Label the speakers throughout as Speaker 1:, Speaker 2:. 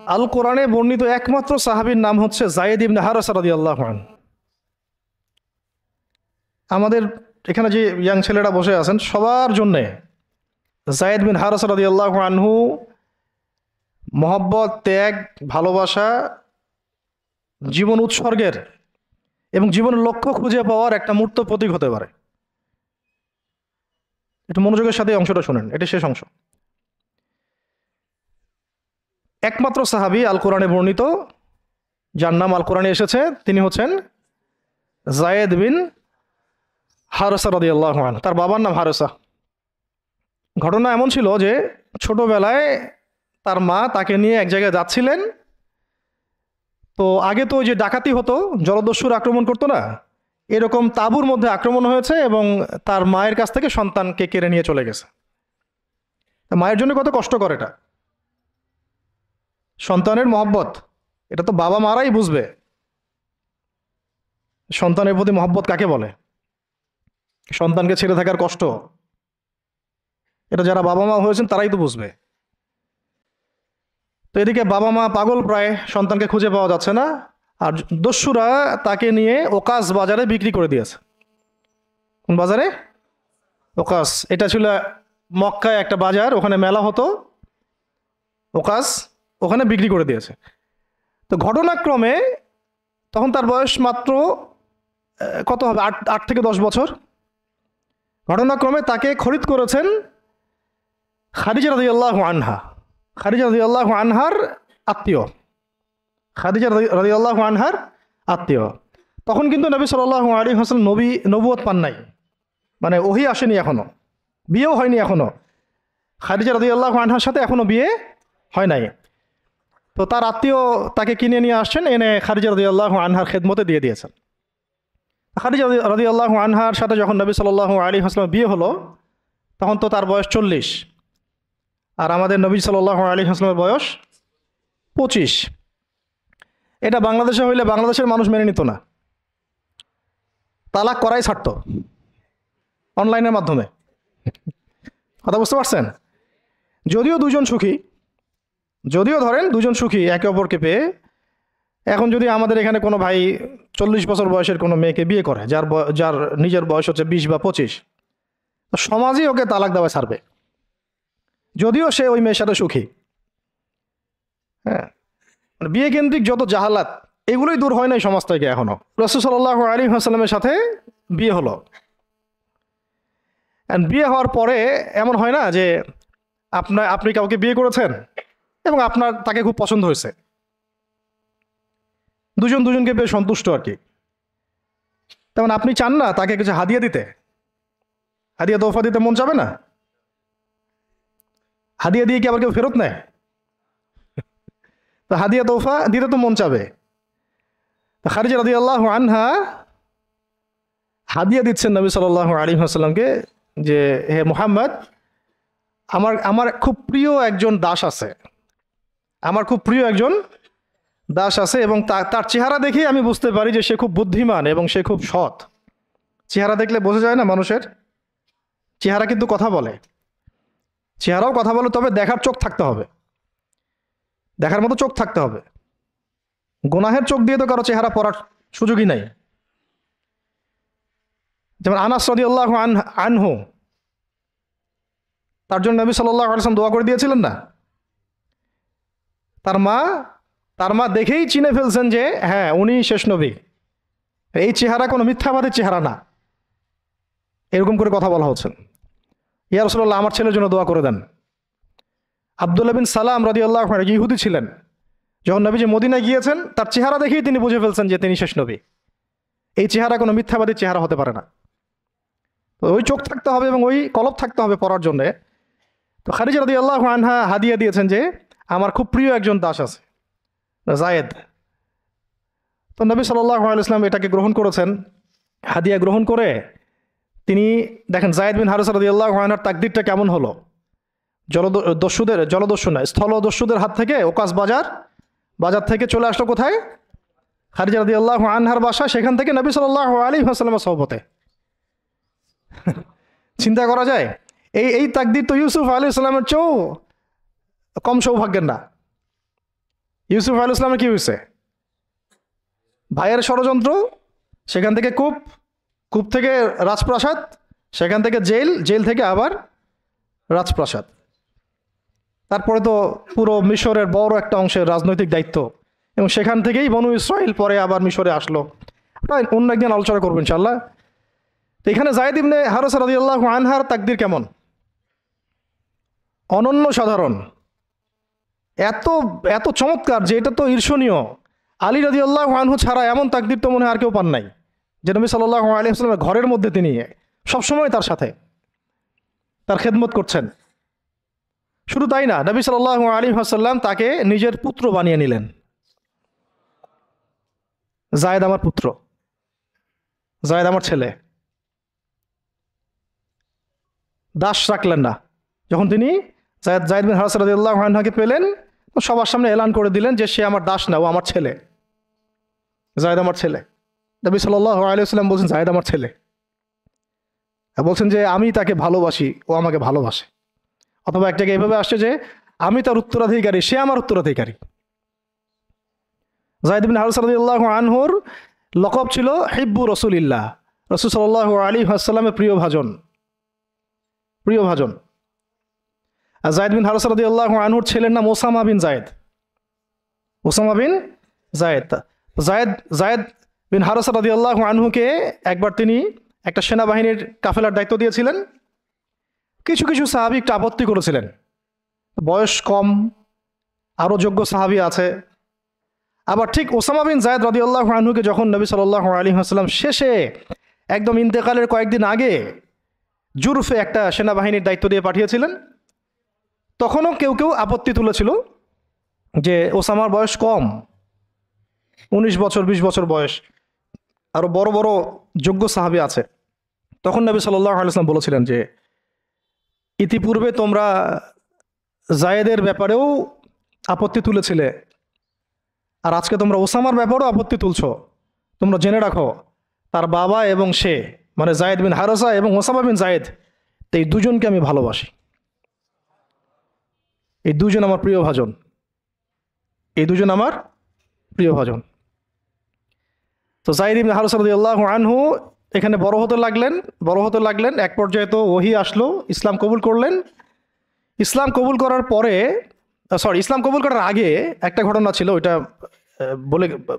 Speaker 1: আল কোরআনে বর্ণিত একমাত্র সাহাবীর নাম হচ্ছে যায়েদ ইবনে হারেসা রাদিয়াল্লাহু আনহু। আমাদের এখানে যে ইয়াং ছেলেরা বসে আছেন সবার জন্যে যায়েদ বিন হারেসা রাদিয়াল্লাহু আনহু মহব্বত, ত্যাগ, ভালোবাসা, জীবন উৎসর্গের এবং জীবনের লক্ষ্য খুঁজে পাওয়ার একটা মূর্ত প্রতীক হতে পারে। একটু মনোযোগের সাথে অংশটা শুনেন, এটা শেষ অংশ। একমাত্র সাহাবী আল কোরআনে বর্ণিত যার নাম আল কোরআনে এসেছে তিনি হচ্ছেন যায়েদ বিন হারেসা রাদিয়াল্লাহু আনহু। তার বাবার নাম হারেসা। ঘটনা এমন ছিল যে ছোটবেলায় তার মা তাকে নিয়ে এক জায়গায় যাচ্ছিলেন। তো আগে তো ওই যে ডাকাতি হতো, জলদস্যুর আক্রমণ করতো না, এরকম তাঁবুর মধ্যে আক্রমণ হয়েছে এবং তার মায়ের কাছ থেকে সন্তানকে কেড়ে নিয়ে চলে গেছে। মায়ের জন্য কত কষ্টকর এটা। সন্তানের মহব্বত এটা তো বাবা মারাই বুঝবে সন্তানের প্রতি মহব্বত কাকে বলে, সন্তানকে ছেড়ে থাকার কষ্ট, এটা যারা বাবা মা হয়েছেন তারাই তো বুঝবে। তো এদিকে বাবা মা পাগল প্রায়, সন্তানকে খুঁজে পাওয়া যাচ্ছে না, আর দস্যুরা তাকে নিয়ে ওকাস বাজারে বিক্রি করে দিয়েছে। কোন বাজারে? ওকাস। এটা ছিল মক্কায় একটা বাজার, ওখানে মেলা হতো, ওকাস ওখানে বিক্রি করে দিয়েছে। তো ঘটনাক্রমে তখন তার বয়স মাত্র কত হবে, 8 থেকে 10 বছর। ঘটনাক্রমে তাকে খরিদ করেছেন খাদিজা রাদিয়াল্লাহু আনহা। খাদিজা রাদিয়াল্লাহু আনহার আত্মীয়, খাদিজা রাদিয়াল্লাহু আনহার আত্মীয়। তখন কিন্তু নবী সাল্লাল্লাহু আলাইহি ওয়াসাল্লাম নবুয়ত পান নাই, মানে ওহী আসেনি এখনো, বিয়েও হয়নি এখনো। খাদিজা রাদিয়াল্লাহু আনহার সাথে এখনো বিয়ে হয় নাই। তো তার আত্মীয় তাকে কিনে নিয়ে আসছেন, এনে খাদিজা রাদিয়াল্লাহু আনহার খেদমতে দিয়ে দিয়েছেন। খাদিজা রাদিয়াল্লাহু আনহার সাথে যখন নবী সাল্লাল্লাহু আলাইহি ওয়াসাল্লাম বিয়ে হলো তখন তো তার বয়স 40, আর আমাদের নবী সাল্লাল্লাহু আলাইহি ওয়াসাল্লামের বয়স 25। এটা বাংলাদেশে হইলে বাংলাদেশের মানুষ মেনে নিত না, তালাক করাই ছাড়ত অনলাইনের মাধ্যমে। কথা বুঝতে পারছেন? যদিও দুজন সুখী, যদিও ধরেন দুজন সুখী একে অপরকে পেয়ে, এখন যদি আমাদের এখানে কোনো ভাই 40 বছর বয়সের কোনো মেয়েকে বিয়ে করে যার নিজের বয়স হচ্ছে 20 বা 25, তো সমাজই ওকে তালাক দেওয়া ছাড়বে, যদিও সে ওই মেয়ের সাথে সুখী। হ্যাঁ, বিয়ে কেন্দ্রিক যত জাহালাত এগুলোই দূর হয় নাই সমাজ থেকে এখনো। রাসূল সাল্লাল্লাহু আলাইহি ওয়াসাল্লামের সাথে বিয়ে হলো, বিয়ে হওয়ার পরে এমন হয় না যে আপনি কাউকে বিয়ে করেছেন এবং আপনার তাকে খুব পছন্দ হয়েছে, দুজন দুজনকে পেয়ে সন্তুষ্ট আর কি, তেমন আপনি চান না তাকে কিছু হাদিয়া দিতে, হাদিয়া তোহফা দিতে মন চাবে না? হাদিয়া দিয়ে কি আবার কেউ ফেরত নেয়? তো হাদিয়া তোহফা দিতে তো মন চাবে। খাদিজা রাদিয়াল্লাহু আনহা হাদিয়া দিচ্ছেন নবী সাল্লাল্লাহু আলাইহি ওয়াসাল্লামকে যে হে মুহাম্মদ, আমার খুব প্রিয় একজন দাস আছে, আমার খুব প্রিয় একজন দাস আছে, এবং তার চেহারা দেখে আমি বুঝতে পারি যে সে খুব বুদ্ধিমান এবং সে খুব সৎ। চেহারা দেখলে বোঝা যায় না মানুষের? চেহারা কিন্তু কথা বলে, চেহারাও কথা বলে, তবে দেখার চোখ থাকতে হবে, দেখার মতো চোখ থাকতে হবে। গুনাহের চোখ দিয়ে তো কারো চেহারা পড়ার সুযোগই নাই। যেমন আনাস রাদিয়াল্লাহু আনহু, তার জন্য নবী সাল্লাল্লাহু আলাইহি ওয়াসাল্লাম দোয়া করে দিয়েছিলেন না? তার মা দেখেই চিনে ফেলছেন যে হ্যাঁ উনি শেষ নবী, এই চেহারা কোনো মিথ্যাবাদীর চেহারা না, এরকম করে কথা বলা হচ্ছে। ইয়া রাসূলুল্লাহ, আমার ছেলের জন্য দোয়া করে দেন। আব্দুল্লাহ বিন সালাম রাদিয়াল্লাহু আনহু ইহুদি ছিলেন, যখন নবীজি মদিনায় গিয়েছেন তার চেহারা দেখেই তিনি বুঝে ফেলছেন যে তিনি শেষ নবী, এই চেহারা কোনো মিথ্যাবাদীর চেহারা হতে পারে না। তো ওই চোখ থাকতে হবে এবং ওই কলব থাকতে হবে পড়ার জন্যে। তো খাদিজা রাদিয়াল্লাহু আনহা হাদিয়া দিয়েছেন যে আমার খুব প্রিয় একজন দাস আছে যায়েদ। তো নবী সাল্লাল্লাহু আলাইহি ওয়াসাল্লাম এটাকে গ্রহণ করেছেন, হাদিয়া গ্রহণ করে তিনি দেখেন যায়েদ বিন হারেসা রাদিয়াল্লাহু আনহুর তাকদীরটা কেমন হলো। স্থলদস্যুদের হাত থেকে ওকাস বাজার থেকে চলে আসলো কোথায়? খাদিজা রাদিয়াল্লাহু আনহার বাসা, সেখান থেকে নবী সাল্লাল্লাহু আলাইহি ওয়াসাল্লামের সোহবতে। চিন্তা করা যায়? এই তাকদীর তো ইউসুফ আলাইহিস সালামের চেয়েও কম সৌভাগ্যের না। ইউসুফ আলাইহিস সালামের কি হয়েছে? ভাইয়ের ষড়যন্ত্র, সেখান থেকে কূপ, কূপ থেকে রাজপ্রাসাদ, সেখান থেকে জেল, জেল থেকে আবার রাজপ্রাসাদ। তারপরে তো পুরো মিশরের বড় একটা অংশের রাজনৈতিক দায়িত্ব, এবং সেখান থেকেই বনু ইসরাইল পরে আবার মিশরে আসলো। ওটা অন্য একদিন আলোচনা করবো ইনশাআল্লাহ। তো এখানে যায়েদ ইবনে হারেসা রাদিয়াল্লাহু আনহার তাকদীর কেমন? অনন্য সাধারণ, এত এত চমৎকার যে এটা তো ঈর্ষণীয়। আলী রাদিয়াল্লাহু আনহু ছাড়া এমন তাকদীর তো মনে হয় আর কেউ পান নাই, যে নবী সাল্লাল্লাহু আলাইহি ওয়াসাল্লামের ঘরের মধ্যে তিনি সবসময় তার সাথে তার খেদমত করছেন। শুধু তাই না, নবী সাল্লাল্লাহু আলাইহি ওয়াসাল্লাম তাকে নিজের পুত্র বানিয়ে নিলেন। যায়েদ আমার পুত্র, যায়েদ আমার ছেলে। দাস রাখলেন না। যখন তিনি যায়েদ বিন হারেসা রাদিয়াল্লাহু আনহুকে পেলেন, তো সবার সামনে এলান করে দিলেন যে সে আমার দাস না, ও আমার ছেলে, যায়েদ আমার ছেলে। নবী সাল্লাল্লাহু আলাইহি ওয়াসাল্লাম বলছেন যায়েদ আমার ছেলে, বলছেন যে আমি তাকে ভালোবাসি, ও আমাকে ভালোবাসে। অথবা এক জায়গায় এভাবে আসছে যে আমি তার উত্তরাধিকারী, সে আমার উত্তরাধিকারী। যায়েদ বিন হারেসা রাদিয়াল্লাহু আনহুর লকব ছিল হিব্বু রাসূলিল্লাহ, রাসূল সাল্লাল্লাহু আলাইহি ওয়াসাল্লামের প্রিয় ভাজন, প্রিয় ভাজন। আর যায়েদ বিন হারেসা রাদিয়াল্লাহু আনহুর ছেলের নাম Osama bin Zayed, Osama bin Zayed. Zayed bin Haresa রাদিয়াল্লাহু আনহুকে একবার তিনি একটা সেনাবাহিনীর কাফেলার দায়িত্ব দিয়েছিলেন। কিছু কিছু সাহাবী একটু আপত্তি করেছিলেন, বয়স কম, আরও যোগ্য সাহাবী আছে। আবার ঠিক ওসামা বিন যায়েদ রাদিয়াল্লাহু আনহুকে যখন নবী সাল্লাল্লাহু আলাইহি ওয়াসাল্লাম শেষে একদম ইন্তেকালের কয়েকদিন আগে জুরফে একটা সেনাবাহিনীর দায়িত্ব দিয়ে পাঠিয়েছিলেন, তখনও কেউ কেউ আপত্তি তুলেছিল যে ওসামার বয়স কম, 19 বছর 20 বছর বয়স, আরও বড় বড় যোগ্য সাহাবী আছে। তখন নবী সাল্লাল্লাহু আলাইহি ওয়াসাল্লাম বলেছিলেন যে ইতিপূর্বে তোমরা যায়েদের ব্যাপারেও আপত্তি তুলেছিলে, আর আজকে তোমরা ওসামার ব্যাপারেও আপত্তি তুলছো। তোমরা জেনে রাখো, তার বাবা এবং সে, মানে যায়েদ বিন হারেসা এবং ওসামা বিন যায়েদ, এই দুজনকে আমি ভালোবাসি। এই দুজন আমার প্রিয় ভাজন, এই দুজন আমার প্রিয় ভাজন। তো যায়েদ ইবনে হারেসা রাদিয়াল্লাহু আনহু এখানে বড় হতে লাগলেন। এক পর্যায়ে তো ওহী আসলো, ইসলাম কবুল করলেন। ইসলাম কবুল করার পরে, ইসলাম কবুল করার আগে একটা ঘটনা ছিল, ওইটা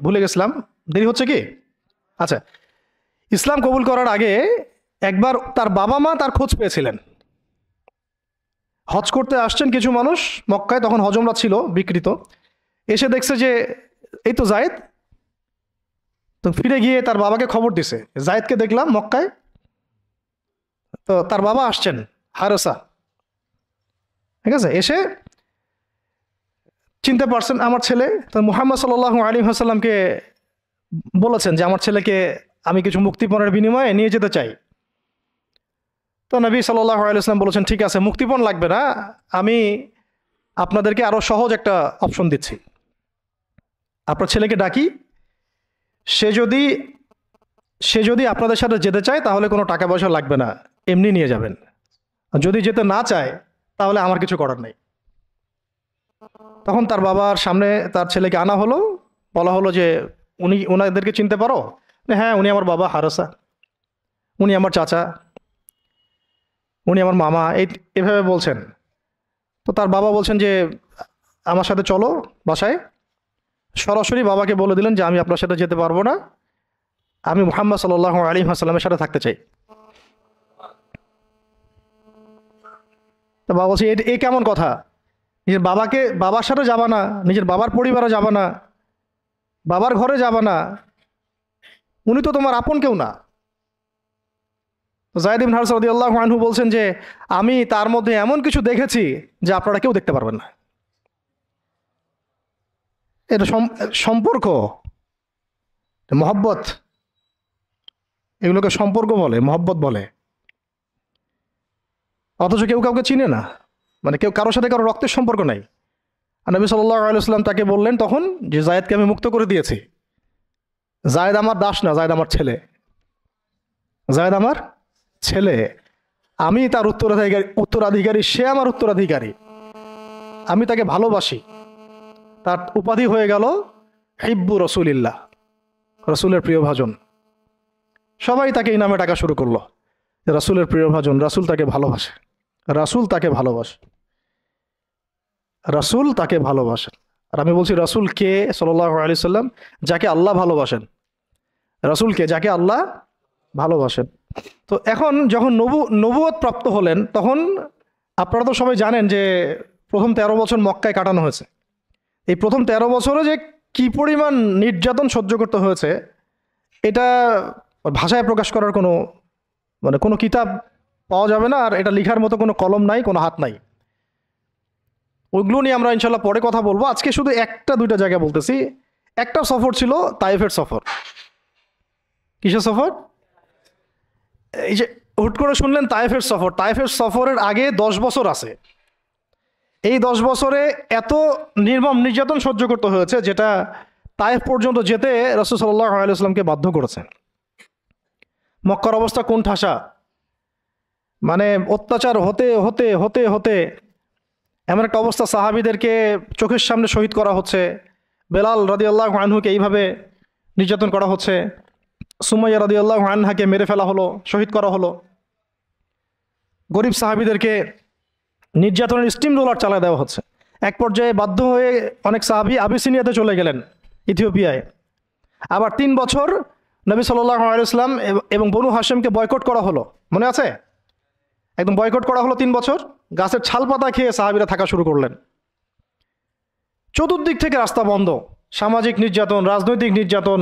Speaker 1: ভুলে গেছিলাম, দেরি হচ্ছে কি? আচ্ছা, ইসলাম কবুল করার আগে একবার তার বাবা মা তার খোঁজ পেয়েছিলেন। হজ করতে আসছেন কিছু মানুষ মক্কায়, তখন হজমরা ছিল বিকৃত, এসে দেখছে যে এই তো যায়েদ। তো ফিরে গিয়ে তার বাবাকে খবর দিছে, যায়েদকে দেখলাম মক্কায়। তো তার বাবা আসছেন হারেসা, ঠিক আছে, এসে চিনতে পারছেন আমার ছেলে। তো মুহাম্মদ সাল্লাল্লাহু আলাইহি ওয়াসাল্লামকে বলেছেন যে আমার ছেলেকে আমি কিছু মুক্তিপণের বিনিময়ে নিয়ে যেতে চাই। তো নবী সাল্লাল্লাহু আলাইহি ওয়াসাল্লাম বলেছেন ঠিক আছে, মুক্তিপণ লাগবে না, আমি আপনাদেরকে আরও সহজ একটা অপশন দিচ্ছি। আপনার ছেলেকে ডাকি, সে যদি আপনাদের সাথে যেতে চায় তাহলে কোনো টাকা পয়সা লাগবে না, এমনি নিয়ে যাবেন। যদি যেতে না চায় তাহলে আমার কিছু করার নেই। তখন তার বাবার সামনে তার ছেলেকে আনা হলো, বলা হলো যে ওনাদেরকে চিনতে পারো? হ্যাঁ, উনি আমার বাবা হারেসা, উনি আমার চাচা, উনি আমার মামা, এভাবে বলছেন। তো তার বাবা বলছেন যে আমার সাথে চলো বাসায়। সরাসরি বাবাকে বলে দিলেন যে আমি আপনার সাথে যেতে পারবো না, আমি মুহাম্মদ সাল্লাল্লাহু আলাইহি ওয়াসাল্লামের সাথে থাকতে চাই। তো বাবা বলছে এ কেমন কথা? নিজের বাবার সাথে যাবা না, নিজের বাবার পরিবারে যাবা না, বাবার ঘরে যাবা না, উনি তো তোমার আপন কেউ না। যায়েদ ইবনে হারেসা রাদিয়াল্লাহু আনহু বলছেন যে আমি তার মধ্যে এমন কিছু দেখেছি যে আপনারা কেউ দেখতে পারবেন না। এটা সম্পর্ক, মহব্বত, এগুলোকে সম্পর্ক বলে, মহব্বত বলে। অথচ কেউ কাউকে চিনে না, মানে কেউ কারোর সাথে কারো রক্তের সম্পর্ক নাই। আর নবী সাল্লাল্লাহু আলাইহি ওয়াসাল্লাম তাকে বললেন তখন যে যায়েদকে আমি মুক্ত করে দিয়েছি, যায়েদ আমার দাস না, যায়েদ আমার ছেলে, যায়েদ আমার ছেলে, আমি তার উত্তরাধিকারী, সে আমার উত্তরাধিকারী, আমি তাকে ভালোবাসি। তার উপাধি হয়ে গেল হিব্বু রসুলিল্লাহ, রসুলের প্রিয় ভাজন। সবাই তাকে এই নামে ডাকা শুরু করলো, রাসূলের প্রিয় ভাজন, রাসূল তাকে ভালোবাসে, রাসূল তাকে ভালোবাসে, রাসূল তাকে ভালোবাসেন। আর আমি বলছি রাসূল কে? সাল্লাল্লাহু আলাইহি সাল্লাম, যাকে আল্লাহ ভালোবাসেন। রাসূল কে? যাকে আল্লাহ ভালোবাসেন। তো এখন যখন নবুয়ত প্রাপ্ত হলেন, তখন আপনারা তো সবাই জানেন যে প্রথম 13 বছর মক্কায় কাটানো হয়েছে। এই প্রথম 13 বছরে যে কি পরিমাণ নির্যাতন সহ্য করতে হয়েছে, এটা ভাষায় প্রকাশ করার কোনো কিতাব পাওয়া যাবে না, আর এটা লেখার মতো কোনো কলম নাই, কোনো হাত নাই। ওইগুলো নিয়ে আমরা ইনশাল্লাহ পরে কথা বলবো। আজকে শুধু একটা দুইটা জায়গা বলতেছি। একটা সফর ছিল তায়েফের সফর। কিসের সফর? এই যে হুট করে শুনলেন তায়েফের সফর। তায়েফের সফরের আগে 10 বছর আছে। এই 10 বছরে এত নির্মম নির্যাতন সহ্য করতে হয়েছে, যেটা তায়েফ পর্যন্ত যেতে রাসূল সাল্লাল্লাহু আলাইহি ওয়াসাল্লামকে বাধ্য করেছে। মক্কার অবস্থা কোন ঠাসা, মানে অত্যাচার হতে হতে হতে হতে এমন একটা অবস্থা, সাহাবীদেরকে চোখের সামনে শহীদ করা হচ্ছে। বেলাল রাদিয়াল্লাহু আনহুকে এইভাবে নির্যাতন করা হচ্ছে। সুমাইয়া রাদিয়াল্লাহু আনহাকে মেরে ফেলা হলো, শহীদ করা হলো। গরিব সাহাবীদেরকে নির্যাতনের স্টিম রোলার চালায় দেওয়া হচ্ছে। এক পর্যায়ে বাধ্য হয়ে অনেক সাহাবী আবিসিনিয়াতে চলে গেলেন, ইথিওপিয়ায়। আবার 3 বছর নবী সাল্লাল্লাহু আলাইহি ওয়াসাল্লাম এবং বনু হাশেমকে বয়কট করা হলো, মনে আছে? একদম বয়কট করা হলো 3 বছর। গাছের ছাল পাতা খেয়ে সাহাবীরা থাকা শুরু করলেন। চতুর্দিক থেকে রাস্তা বন্ধ, সামাজিক নির্যাতন, রাজনৈতিক নির্যাতন,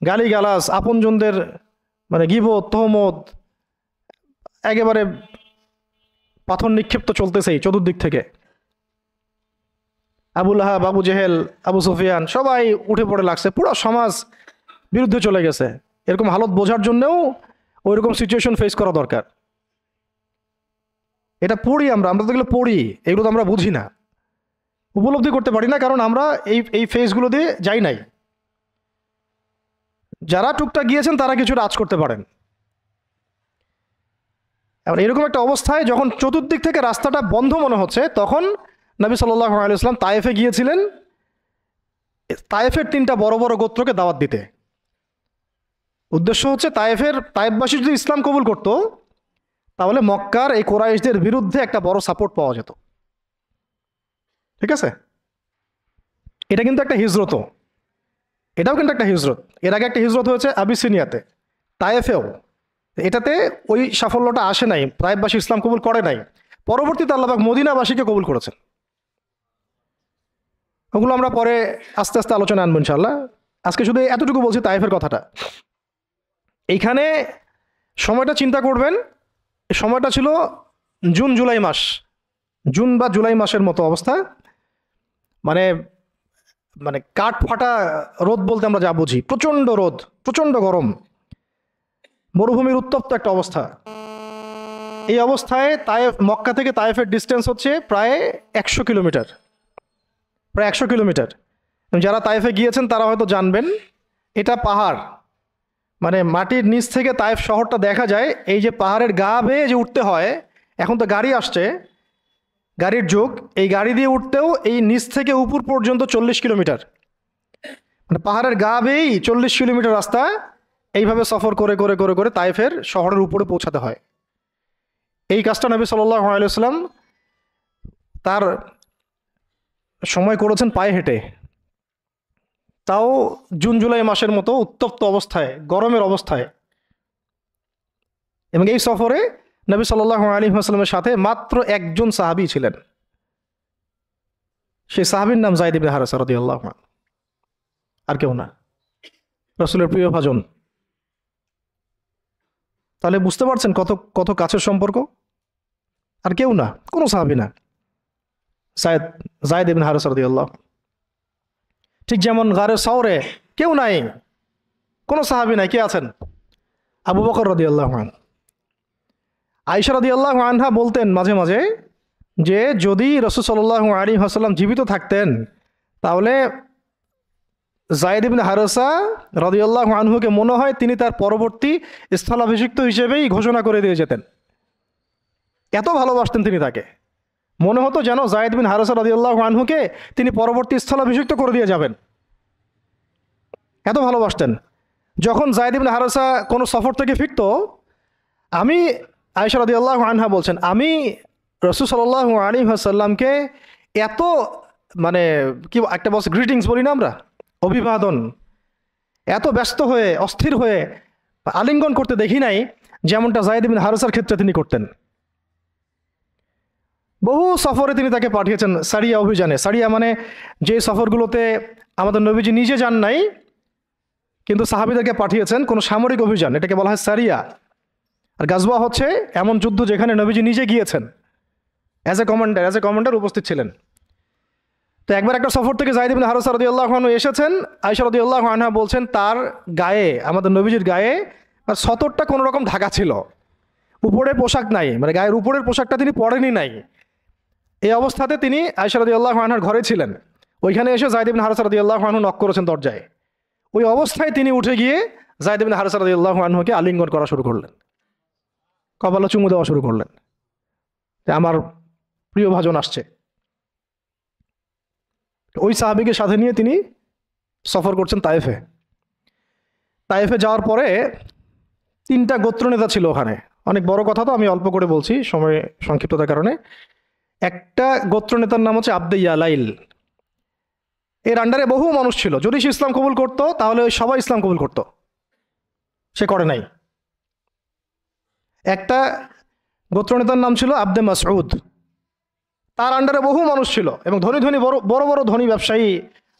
Speaker 1: গালিগালাজ, আপনজনদের গীবত, তহমত, একেবারে পাথর নিক্ষেপ তো চলতেছেই চতুর্দিক থেকে। আবু লাহাব, আবু জেহেল, আবু সুফিয়ান সবাই উঠে পড়ে লাগছে, পুরো সমাজ বিরুদ্ধে চলে গেছে। এরকম হালত বোঝার জন্যও ওইরকম সিচুয়েশন ফেস করা দরকার। এটা পড়ি আমরা তো এগুলো পড়ি, এগুলো তো আমরা বুঝি না, উপলব্ধি করতে পারি না, কারণ আমরা এই ফেজগুলো দিয়ে যাই নাই। যারা টুকটাক গিয়েছেন তারা কিছুটা আঁচ করতে পারেন। এরকম একটা অবস্থায় যখন চতুর্দিক থেকে রাস্তাটা বন্ধ মনে হচ্ছে, তখন নবী সাল্লাল্লাহু আলাইহি ওয়াসাল্লাম তায়েফে গিয়েছিলেন, তায়েফের 3টা বড় বড় গোত্রকে দাওয়াত দিতে। উদ্দেশ্য হচ্ছে তায়েফবাসী যদি ইসলাম কবুল করত, তাহলে মক্কার এই কুরাইশদের বিরুদ্ধে একটা বড় সাপোর্ট পাওয়া যেত। ঠিক আছে? এটা কিন্তু একটা হিজরতও, এটাও কিন্তু একটা হিজরত। এর আগে একটা হিজরত হয়েছে আবিসিনিয়াতে, তায়েফেও। এটাতে ওই সাফল্যটা আসে নাই, তায়েফবাসী ইসলাম কবুল করে নাই। পরবর্তীতে আল্লাহ পাক মদিনাবাসীকে কবুল করেছেন। ওগুলো আমরা পরে আস্তে আস্তে আলোচনা আনবো ইনশাআল্লাহ। আজকে শুধু এতটুকু বলছি তায়েফের কথাটা। এইখানে সময়টা চিন্তা করবেন, সময়টা ছিল জুন জুলাই মাস, জুন বা জুলাই মাসের মতো অবস্থা। মানে কাঠ ফাটা রোদ বলতে আমরা যা বুঝি, প্রচণ্ড রোদ, প্রচণ্ড গরম, মরুভূমির উত্তপ্ত একটা অবস্থা। এই অবস্থায় মক্কা থেকে তায়েফের ডিস্টেন্স হচ্ছে প্রায় 100 কিলোমিটার, প্রায় 100 কিলোমিটার। যারা তায়েফে গিয়েছেন তারা হয়তো জানবেন, এটা পাহাড়, মাটির নিচ থেকে তায়েফ শহরটা দেখা যায়। এই যে পাহাড়ের গা বেয়ে যে উঠতে হয়, এখন তো গাড়ি আসছে, গাড়ির যুগ, এই গাড়ি দিয়ে উঠতেও এই নিচ থেকে উপর পর্যন্ত 40 কিলোমিটার, পাহাড়ের গা বেয়েই 40 কিলোমিটার রাস্তা এইভাবে সফর করে করে করে করে তায়েফের শহরের উপরে পৌঁছাতে হয়। এই কাজটা নবী সাল্লাল্লাহু আলাইহি ওয়াসাল্লাম তার সময় করেছেন পায়ে হেঁটে, তাও জুন জুলাই মাসের মতো উত্তপ্ত অবস্থায়, গরমের অবস্থায়। এবং এই সফরে নবী সাল্লাল্লাহু আলাইহি ওয়াসাল্লামের সাথে মাত্র একজন সাহাবী ছিলেন। সেই সাহাবীর নাম যায়েদ ইবনে হারেসা রাদিয়াল্লাহু আনহু, আর কেউ না, রাসূলের প্রিয় ভাজন। তাহলে বুঝতে পারছেন কত কত কাছের সম্পর্ক। আর কেউ না, কোনো সাহাবী না, যায়েদ ইবনে হারেসা রাদিয়াল্লাহু আনহু। ঠিক যেমন গারে সাওরে কেউ নাই, কোনো সাহাবী নাই, কে আছেন? আবু বকর রাদিয়াল্লাহু আনহু। আয়েশা রাদিয়াল্লাহু আনহা বলতেন মাঝে মাঝে যে যদি রাসূল সাল্লাল্লাহু আলাইহি ওয়াসাল্লাম জীবিত থাকতেন, তাহলে যায়েদ ইবনে হারেসা রাদিয়াল্লাহু আনহুকে মনে হয় তিনি তার পরবর্তী স্থলাভিষিক্ত হিসেবেই ঘোষণা করে দিয়ে যেতেন। এত ভালোবাসতেন তিনি তাকে, মনে হতো যেন যায়েদ বিন হারেসা রাদিয়াল্লাহু আনহুকে তিনি পরবর্তী স্থলাভিষিক্ত করে দিয়ে যাবেন, এত ভালোবাসতেন। যখন যায়েদ বিন হারেসা কোনো সফর থেকে ফিরত, আমি, আয়েশা রাদিয়াল্লাহু আনহা বলছেন, আমি রাসূল সাল্লাল্লাহু আলাইহি ওয়াসাল্লামকে এত, মানে কি একটা বলছে গ্রিটিংস বলি না আমরা, অভিবাদন, এত ব্যস্ত হয়ে অস্থির হয়ে আলিঙ্গন করতে দেখি নাই যেমনটা যায়েদ বিন হারেসার ক্ষেত্রে তিনি করতেন। বহু সফরে তিনি তাকে পাঠিয়েছেন, সারিয়া অভিযানে। সারিয়া মানে যে সফরগুলোতে আমাদের নবীজি নিজে যান নাই, কিন্তু সাহাবীদেরকে পাঠিয়েছেন কোনো সামরিক অভিযান, এটাকে বলা হয় সারিয়া। আর গাজওয়া হচ্ছে এমন যুদ্ধ যেখানে নবীজি নিজে গিয়েছেন, অ্যাজ এ কমান্ডার উপস্থিত ছিলেন। তো একবার একটা সফর থেকে যায়েদ ইবনে হারেসা রাদিয়াল্লাহু আনহু এসেছেন। আয়েশা রাদিয়াল্লাহু আনহা বলছেন তার গায়ে, আমাদের নবীজির গায়ে সতরটা কোনো রকম ঢাকা ছিল, উপরের পোশাক নাই, মানে গায়ের উপরের পোশাকটা তিনি পরেনি নাই। এই অবস্থাতে তিনি আয়েশা রাদিয়াল্লাহু আনহার ঘরে ছিলেন। ওইখানে এসে যায়েদ ইবনে হারেসা রাদিয়াল্লাহু আনহু নক করেছেন দরজায়। ওই অবস্থায় তিনি উঠে গিয়ে যায়েদ ইবনে হারেসা রাদিয়াল্লাহু আনহুকে আলিঙ্গন করা শুরু করলেন, কপালে চুমু দেওয়া শুরু করলেন যে আমার প্রিয় ভাজন আসছে। ওই সাহাবীকে সাথে নিয়ে তিনি সফর করছেন তায়েফে। তায়েফে যাওয়ার পরে 3টা গোত্রনেতা ছিল ওখানে। অনেক বড় কথা, তো আমি অল্প করে বলছি সময় সংক্ষিপ্ততার কারণে। একটা গোত্রনেতার নাম হচ্ছে আব্দে ইয়ালাইল। এর আন্ডারে বহু মানুষ ছিল। যদি সে ইসলাম কবুল করতো তাহলে ওই সবাই ইসলাম কবুল করত, সে করে নাই। একটা গোত্রনেতার নাম ছিল আব্দে মাসউদ। তার আন্ডারে বহু মানুষ ছিল এবং ধনী ধনী বড় বড় ধনী ব্যবসায়ী,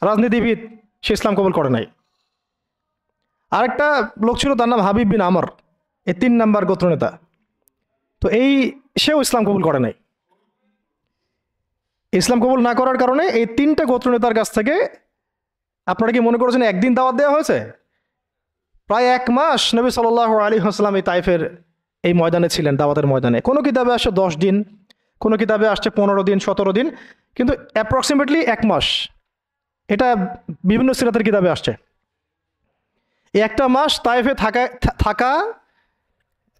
Speaker 1: রাজনীতিবিদ, সে ইসলাম কবুল করে নাই। আরেকটা লোক ছিল, তার নাম হাবিব বিন আমর, এই 3 নাম্বার গোত্রনেতা। তো সেও ইসলাম কবুল করে নাই। ইসলাম কবুল না করার কারণে এই 3টা গোত্রনেতার কাছ থেকে, আপনারা কি মনে করেছেন একদিন দাওয়াত দেওয়া হয়েছে? প্রায় 1 মাস নবী সাল্লাল্লাহু আলাইহি ওয়াসাল্লাম এই তায়েফের এই ময়দানে ছিলেন, দাওয়াতের ময়দানে। কোনো কিতাবে আসছে 10 দিন, কোনো কিতাবে আসছে 15 দিন, 17 দিন, কিন্তু অ্যাপ্রক্সিমেটলি 1 মাস, এটা বিভিন্ন সিরাতের কিতাবে আসছে। এই 1টা মাস তায়েফে থাকা,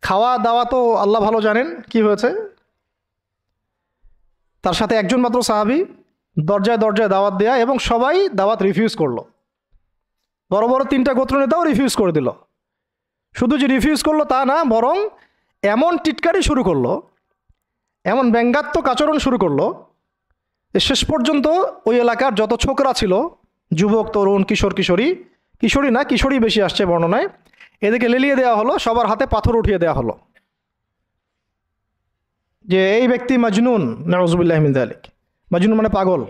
Speaker 1: খাওয়া দাওয়া তো আল্লাহ ভালো জানেন কি হয়েছে। তার সাথে একজন মাত্র সাহাবী, দরজায় দরজায় দাওয়াত দেয়া, এবং সবাই দাওয়াত রিফিউজ করলো। বড় বড় 3টা গোত্রনেতাও রিফিউজ করে দিল। শুধু যে রিফিউজ করলো তা না, বরং এমন টিটকারি শুরু করলো, এমন ব্যঙ্গাত্মক আচরণ শুরু করলো যে শেষ পর্যন্ত ওই এলাকার যত ছোকরা ছিল, যুবক, তরুণ, কিশোর, কিশোরী বেশি আসছে বর্ণনায়, এদেরকে লেলিয়ে দেওয়া হলো, সবার হাতে পাথর উঠিয়ে দেওয়া হলো যে এই ব্যক্তি মাজনুন, নাউযুবিল্লাহি মিন যালিক। মাজনুন মানে পাগল,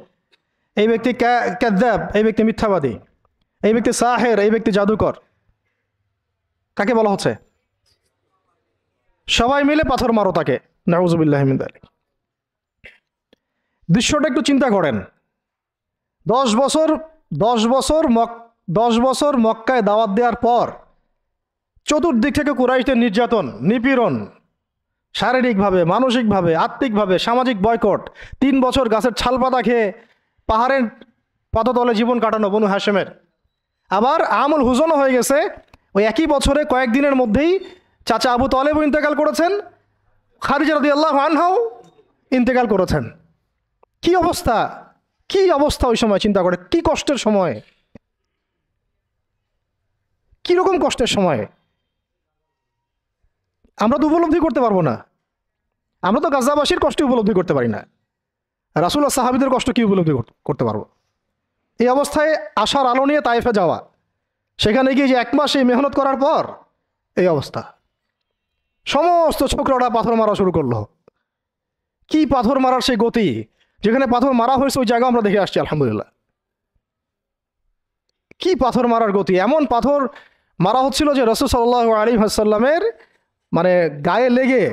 Speaker 1: এই ব্যক্তি কাযযাব, এই ব্যক্তি মিথ্যাবাদী, এই ব্যক্তি সাহের, এই ব্যক্তি জাদুকর। কাকে বলা হচ্ছে? সবাই মিলে পাথর মারো তাকে, নাউযুবিল্লাহি মিন যালিক। দৃশ্যটা একটু চিন্তা করেন। 10 বছর মক্কায় দাওয়াত দেওয়ার পর চতুর্দিক থেকে কুরাইশদের নির্যাতন, নিপীড়ন, শারীরিকভাবে, মানসিকভাবে, আত্মিকভাবে, সামাজিক বয়কট, 3 বছর গাছের ছালপাতা খেয়ে পাহাড়ের পাদতলে জীবন কাটানো বনু হাশেমের। আবার আমুল হুজনও হয়ে গেছে। ওই একই বছরে কয়েকদিনের মধ্যেই চাচা আবু তালেবও ইন্তেকাল করেছেন, খাদিজা রাদিয়াল্লাহু আনহাও ইন্তেকাল করেছেন। কি অবস্থা, কি অবস্থা ওই সময় চিন্তা করে, কি কষ্টের সময়, কীরকম কষ্টের সময়। আমরা তো উপলব্ধি করতে পারবো না। আমরা তো গাজাবাসীর কষ্ট উপলব্ধি করতে পারি না, রাসূলুল্লাহ সাহাবীদের কষ্ট কি উপলব্ধি করতে পারবো? এই অবস্থায় আশার আলো নিয়ে তায়েফে যাওয়া, সেখানে গিয়ে যে 1 মাস এই মেহনত করার পর এই অবস্থা, সমস্ত ছোকরাটা পাথর মারা শুরু করলো। কি পাথর মারার সেই গতি, যেখানে পাথর মারা হয়েছে ওই জায়গা আমরা দেখে আসছি আলহামদুলিল্লাহ। কি পাথর মারার গতি, এমন পাথর মারা হচ্ছিল যে রাসূল সাল্লাল্লাহু আলাইহি ওয়াসাল্লামের মানে গায়ে লেগে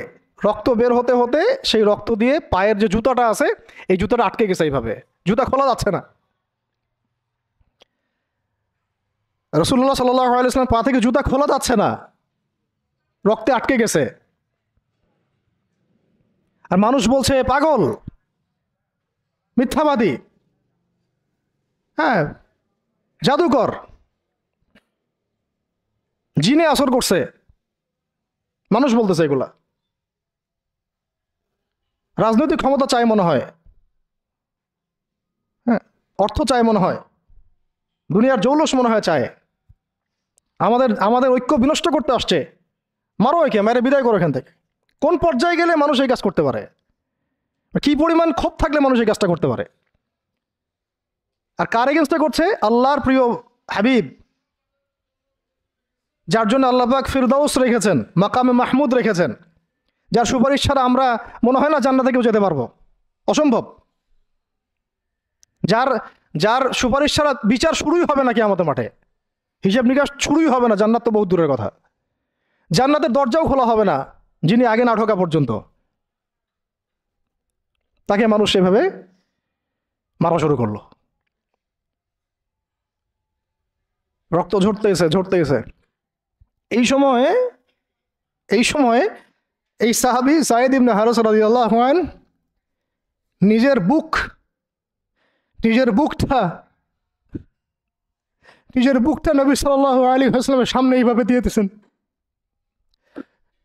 Speaker 1: রক্ত বের হতে হতে সেই রক্ত দিয়ে পায়ের যে জুতাটা আছে এই জুতাটা আটকে গেছে, এইভাবে জুতা খোলা যাচ্ছে না। রাসূলুল্লাহ সাল্লাল্লাহু আলাইহি ওয়াসাল্লাম পা থেকে জুতা খোলা যাচ্ছে না, রক্তে আটকে গেছে। আর মানুষ বলছে পাগল, মিথ্যাবাদী, হ্যাঁ, জাদুকর, জিনে আসর করছে, মানুষ বলতেছে এগুলা। রাজনৈতিক ক্ষমতা চায় মনে হয়, হ্যাঁ, অর্থ চায় মনে হয়, দুনিয়ার জৌলস মনে হয় চায়, আমাদের ঐক্য বিনষ্ট করতে আসছে। মারো একে, মেরে বিদায় করো এখান থেকে। কোন পর্যায়ে গেলে মানুষ এই কাজ করতে পারে? কি পরিমাণ ক্ষোভ থাকলে মানুষ এই কাজটা করতে পারে? আর কার এগেনস্টে করছে? আল্লাহর প্রিয় হাবিব, যার জন্য আল্লাহ পাক ফিরদাউস রেখেছেন, মাকামে মাহমুদ রেখেছেন, যার সুপারিশ ছাড়া আমরা মনে হয় না জান্নাতে কেউ যেতে পারবো, অসম্ভব। যার সুপারিশ ছাড়া বিচার শুরুই হবে না কিয়ামতের মাঠে, হিসাব নিকাশ শুরুই হবে না, জান্নাত তো বহু দূরের কথা। জান্নাতের দরজাও খোলা হবে না যিনি আগে না ঢোকা পর্যন্ত। তাকে মানুষ সেভাবে মারা শুরু করলো, রক্ত ঝরতেছে। এই সময়ে এই সাহাবী যায়েদ ইবনে হারেসা রাদিয়াল্লাহু আনহু নিজের বুকটা নবী সাল্লাল্লাহু আলাইহি ওয়াসাল্লামের সামনে এইভাবে দিয়েছেন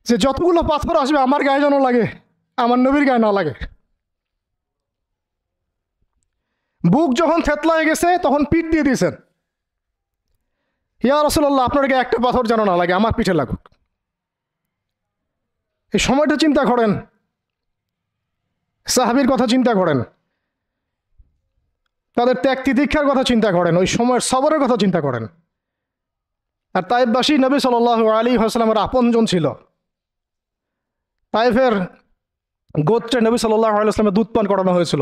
Speaker 1: যে যতগুলো পাথর আসবে আমার গায়ে যেন লাগে, আমার নবীর গায়ে না লাগে। বুক যখন থেতলায় গেছে তখন পিঠ দিয়ে দিয়েছেন, ইয়া রাসূলুল্লাহ আপনার গায়ে একটা পাথর যেন না লাগে, আমার পিঠে লাগুক। এই সময়টা চিন্তা করেন, সাহাবীর কথা চিন্তা করেন, তাদের ত্যাগ তিতিক্ষার কথা চিন্তা করেন, ওই সময়ের সবরের কথা চিন্তা করেন। আর তায়েফবাসী নবী সাল্লাল্লাহু আলাইহি ওয়াসাল্লামের আপনজন ছিল। তায়েফের গোত্রে নবী সাল্লাল্লাহু আলাইহি ওয়াসাল্লামের দুধ পান করানো হয়েছিল,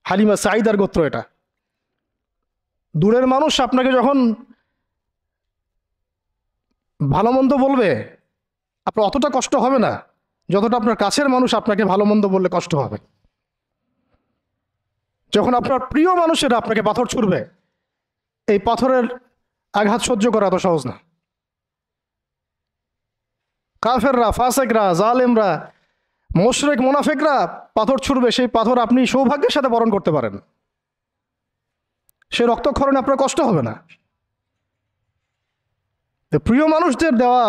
Speaker 1: হালিমা সাঈদার গোত্র এটা। দূরের মানুষ আপনাকে যখন ভালো মন্দ বলবে আপনার অতটা কষ্ট হবে না যতটা আপনার কাছের মানুষ আপনাকে ভালো মন্দ বললে কষ্ট হবে। যখন আপনার প্রিয় মানুষেরা আপনাকে পাথর ছুড়বে, এই পাথরের আঘাত সহ্য করা এত সহজ না। কাফেররা, ফাসেকরা, জালেমরা, মুশরিক, মুনাফিকরা পাথর ছুড়বে, সেই পাথর আপনি সৌভাগ্যের সাথে বরণ করতে পারেন, সে রক্তক্ষরণে আপনার কষ্ট হবে না। প্রিয় মানুষদের দেওয়া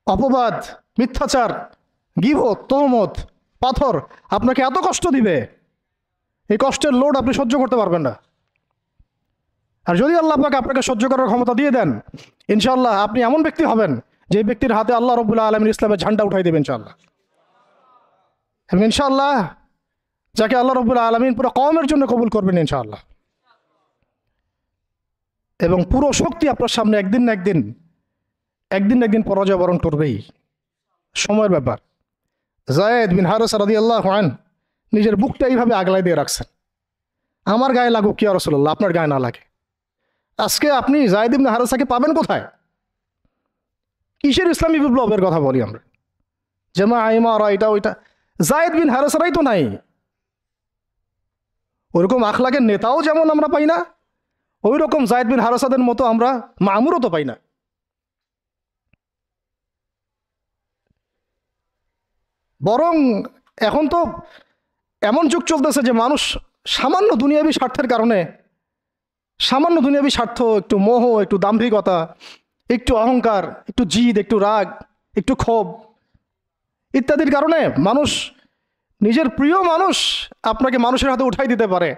Speaker 1: অপবাদ, মিথ্যাচার, গীবত, তহমত, পাথর আপনাকে এত কষ্ট দিবে, এই কষ্টের লোড আপনি সহ্য করতে পারবেন না। আর যদি আল্লাহ পাক আপনাকে সহ্য করার ক্ষমতা দিয়ে দেন, ইনশাআল্লাহ আপনি এমন ব্যক্তি হবেন যে ব্যক্তির হাতে আল্লাহ রাব্বুল আলামিন ইসলামের ঝান্ডা উঠাই দেবেন ইনশাআল্লাহ। এবং ইনশাআল্লাহ যাকে আল্লাহ রাব্বুল আলামিন পুরো কওমের জন্য কবুল করবেন ইনশাআল্লাহ। এবং পুরো শক্তি আপনার সামনে একদিন না একদিন পরাজয় বরণ করবেই, সময়ের ব্যাপার। যায়েদ বিন হারেসা রাদিয়াল্লাহু আনহু নিজের বুকটা এইভাবে আগলাই দিয়ে রাখছেন, আমার গায়ে লাগুক ইয়া রাসূলুল্লাহ, আপনার গায়ে না লাগে। আজকে আপনি যায়েদ ইবনে হারেসাকে পাবেন কোথায়? কিসের ইসলামী বিপ্লবের কথা বলি আমরা? জামা ইমারা এটা ওইটা, যায়েদ বিন হারেসারাই তো নাই। ওইরকম আখলাকের নেতাও যেমন আমরা পাই না, ওই রকম যায়েদ বিন হারেসাদের মতো আমরা মামুরও তো পাই না। বরং এখন তো এমন যুগ চলতেছে যে মানুষ সামান্য দুনিয়াবী স্বার্থের কারণে, সামান্য দুনিয়াবী স্বার্থ, একটু মোহ, একটু দাম্ভিকতা, একটু অহংকার, একটু জিদ, একটু রাগ, একটু ক্ষোভ ইত্যাদির কারণে মানুষ, নিজের প্রিয় মানুষ আপনাকে মানুষের হাতে উঠাই দিতে পারে।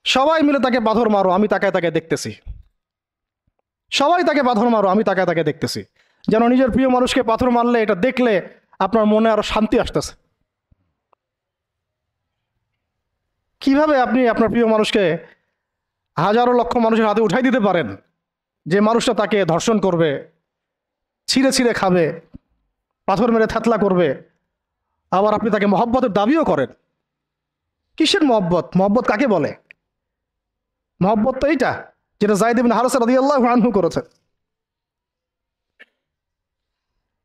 Speaker 1: সবাই মিলে তাকে পাথর মারো, আমি তাকায় দেখতেছি। সবাই তাকে পাথর মারো, আমি তাকায় দেখতেছি। যেন নিজের প্রিয় মানুষকে পাথর মারলে এটা দেখলে আপনার মনে আরো শান্তি আসতেছে। কিভাবে আপনি আপনার প্রিয় মানুষকে হাজারো লক্ষ মানুষের হাতে উঠাই দিতে পারেন, যে মানুষটা তাকে ধর্ষণ করবে, ছিঁড়ে খাবে, পাথর মেরে থাতলা করবে, আবার আপনি তাকে মহব্বতের দাবিও করেন? কিসের মহব্বত? মহব্বত কাকে বলে? মহব্বত তো এইটা যেটা যায়েদ ইবনে হারেসা রাদিয়াল্লাহু আনহু করেছে।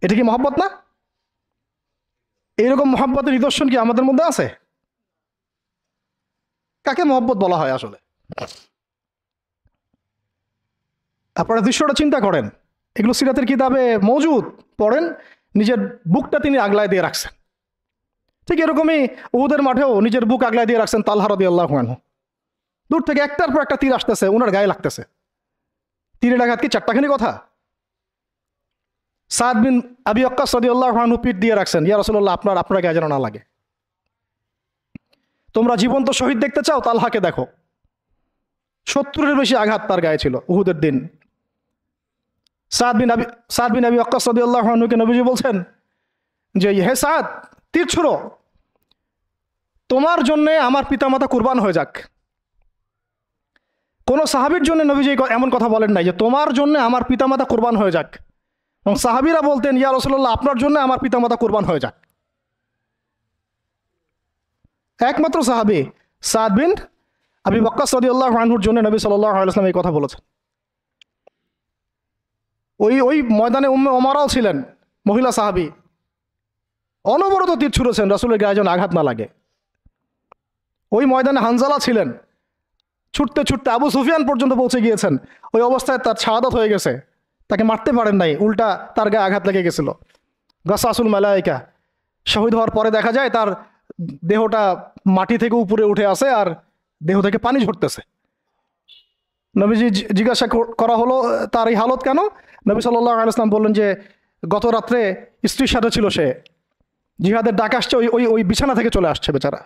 Speaker 1: এটা কি মহব্বত না? এইরকম মহব্বতের নিদর্শন কি আমাদের মধ্যে আছে? কাকে মহব্বত বলা হয় আসলে? আপনারা দৃশ্যটা চিন্তা করেন, এগুলো সিরাতের কিতাবে মওজুদ, পড়েন। নিজের বুকটা তিনি আগলায় দিয়ে রাখছেন। ঠিক এরকমই উহুদের মাঠেও নিজের বুক আগলায় দিয়ে রাখছেন তালহা রাদিয়াল্লাহু আনহু। দূর থেকে একটার পর একটা তীর আসতেছে, ওনার গায়ে লাগতেছে। তীরের আঘাত কি চারটাখানি কথা? সাদ বিন আবি ওয়াক্কাস রাদিয়াল্লাহু আনহু পিঠ দিয়ে রাখছেন, ইয়া রাসূলুল্লাহ আপনার গায়ে যেন না লাগে। তোমরা জীবন্ত শহীদ দেখতে চাও, তালহাকে দেখো। 70-এর বেশি আঘাত তার গায়ে ছিল উহুদের দিন। সাদ বিন আবি ওয়াক্কাস রাদিয়াল্লাহু আনহুকে নবীজি বলছেন যে, হে সাদ, তীর ছুঁড়ো, তোমার জন্যে আমার পিতামাতা কুরবান হয়ে যাক। কোনো সাহাবীর জন্য নবীজি এমন কথা বলেন নাই যে তোমার জন্য আমার পিতামাতা কুরবান হয়ে যাক। এবং সাহাবীরা বলতেন, ইয়া রাসূলুল্লাহ, আপনার জন্য আমার পিতামাতা কুরবান হয়ে যাক। একমাত্র সাহাবী সাদ বিন আবি ওয়াক্কাস রাদিয়াল্লাহু আনহুর জন্য নবী সাল্লাল্লাহু আলাইহি ওয়াসাল্লাম এই কথা বলেছেন। ওই ময়দানে উম্মে ওমারাও ছিলেন, মহিলা সাহাবী, অনবরত তীর ছুঁড়েছেন রাসূলের গায়ে যেন আঘাত না লাগে। ওই ময়দানে হানজালা ছিলেন, ছুটতে ছুটতে আবু সুফিয়ান পর্যন্ত পৌঁছে গিয়েছেন। ওই অবস্থায় তার শাহাদাত হয়ে গেছে, তাকে মারতে পারেন নাই, উল্টা তার গায়ে আঘাত লেগে গেছিল। গাসাসুল মালাইকা, শহীদ হওয়ার পরে দেখা যায় তার দেহটা মাটি থেকে উপরে উঠে আসে আর দেহ থেকে পানি ঝরতেছে। নবীজি জিজ্ঞাসা করা হলো তার এই হালত কেন? নবী সাল্লাল্লাহু আলাইহি ওয়াসাল্লাম বললেন যে গত রাত্রে স্ত্রীর সাথে ছিল সে, জিহাদের ডাক আসছে, ওই বিছানা থেকে চলে আসছে, বেচারা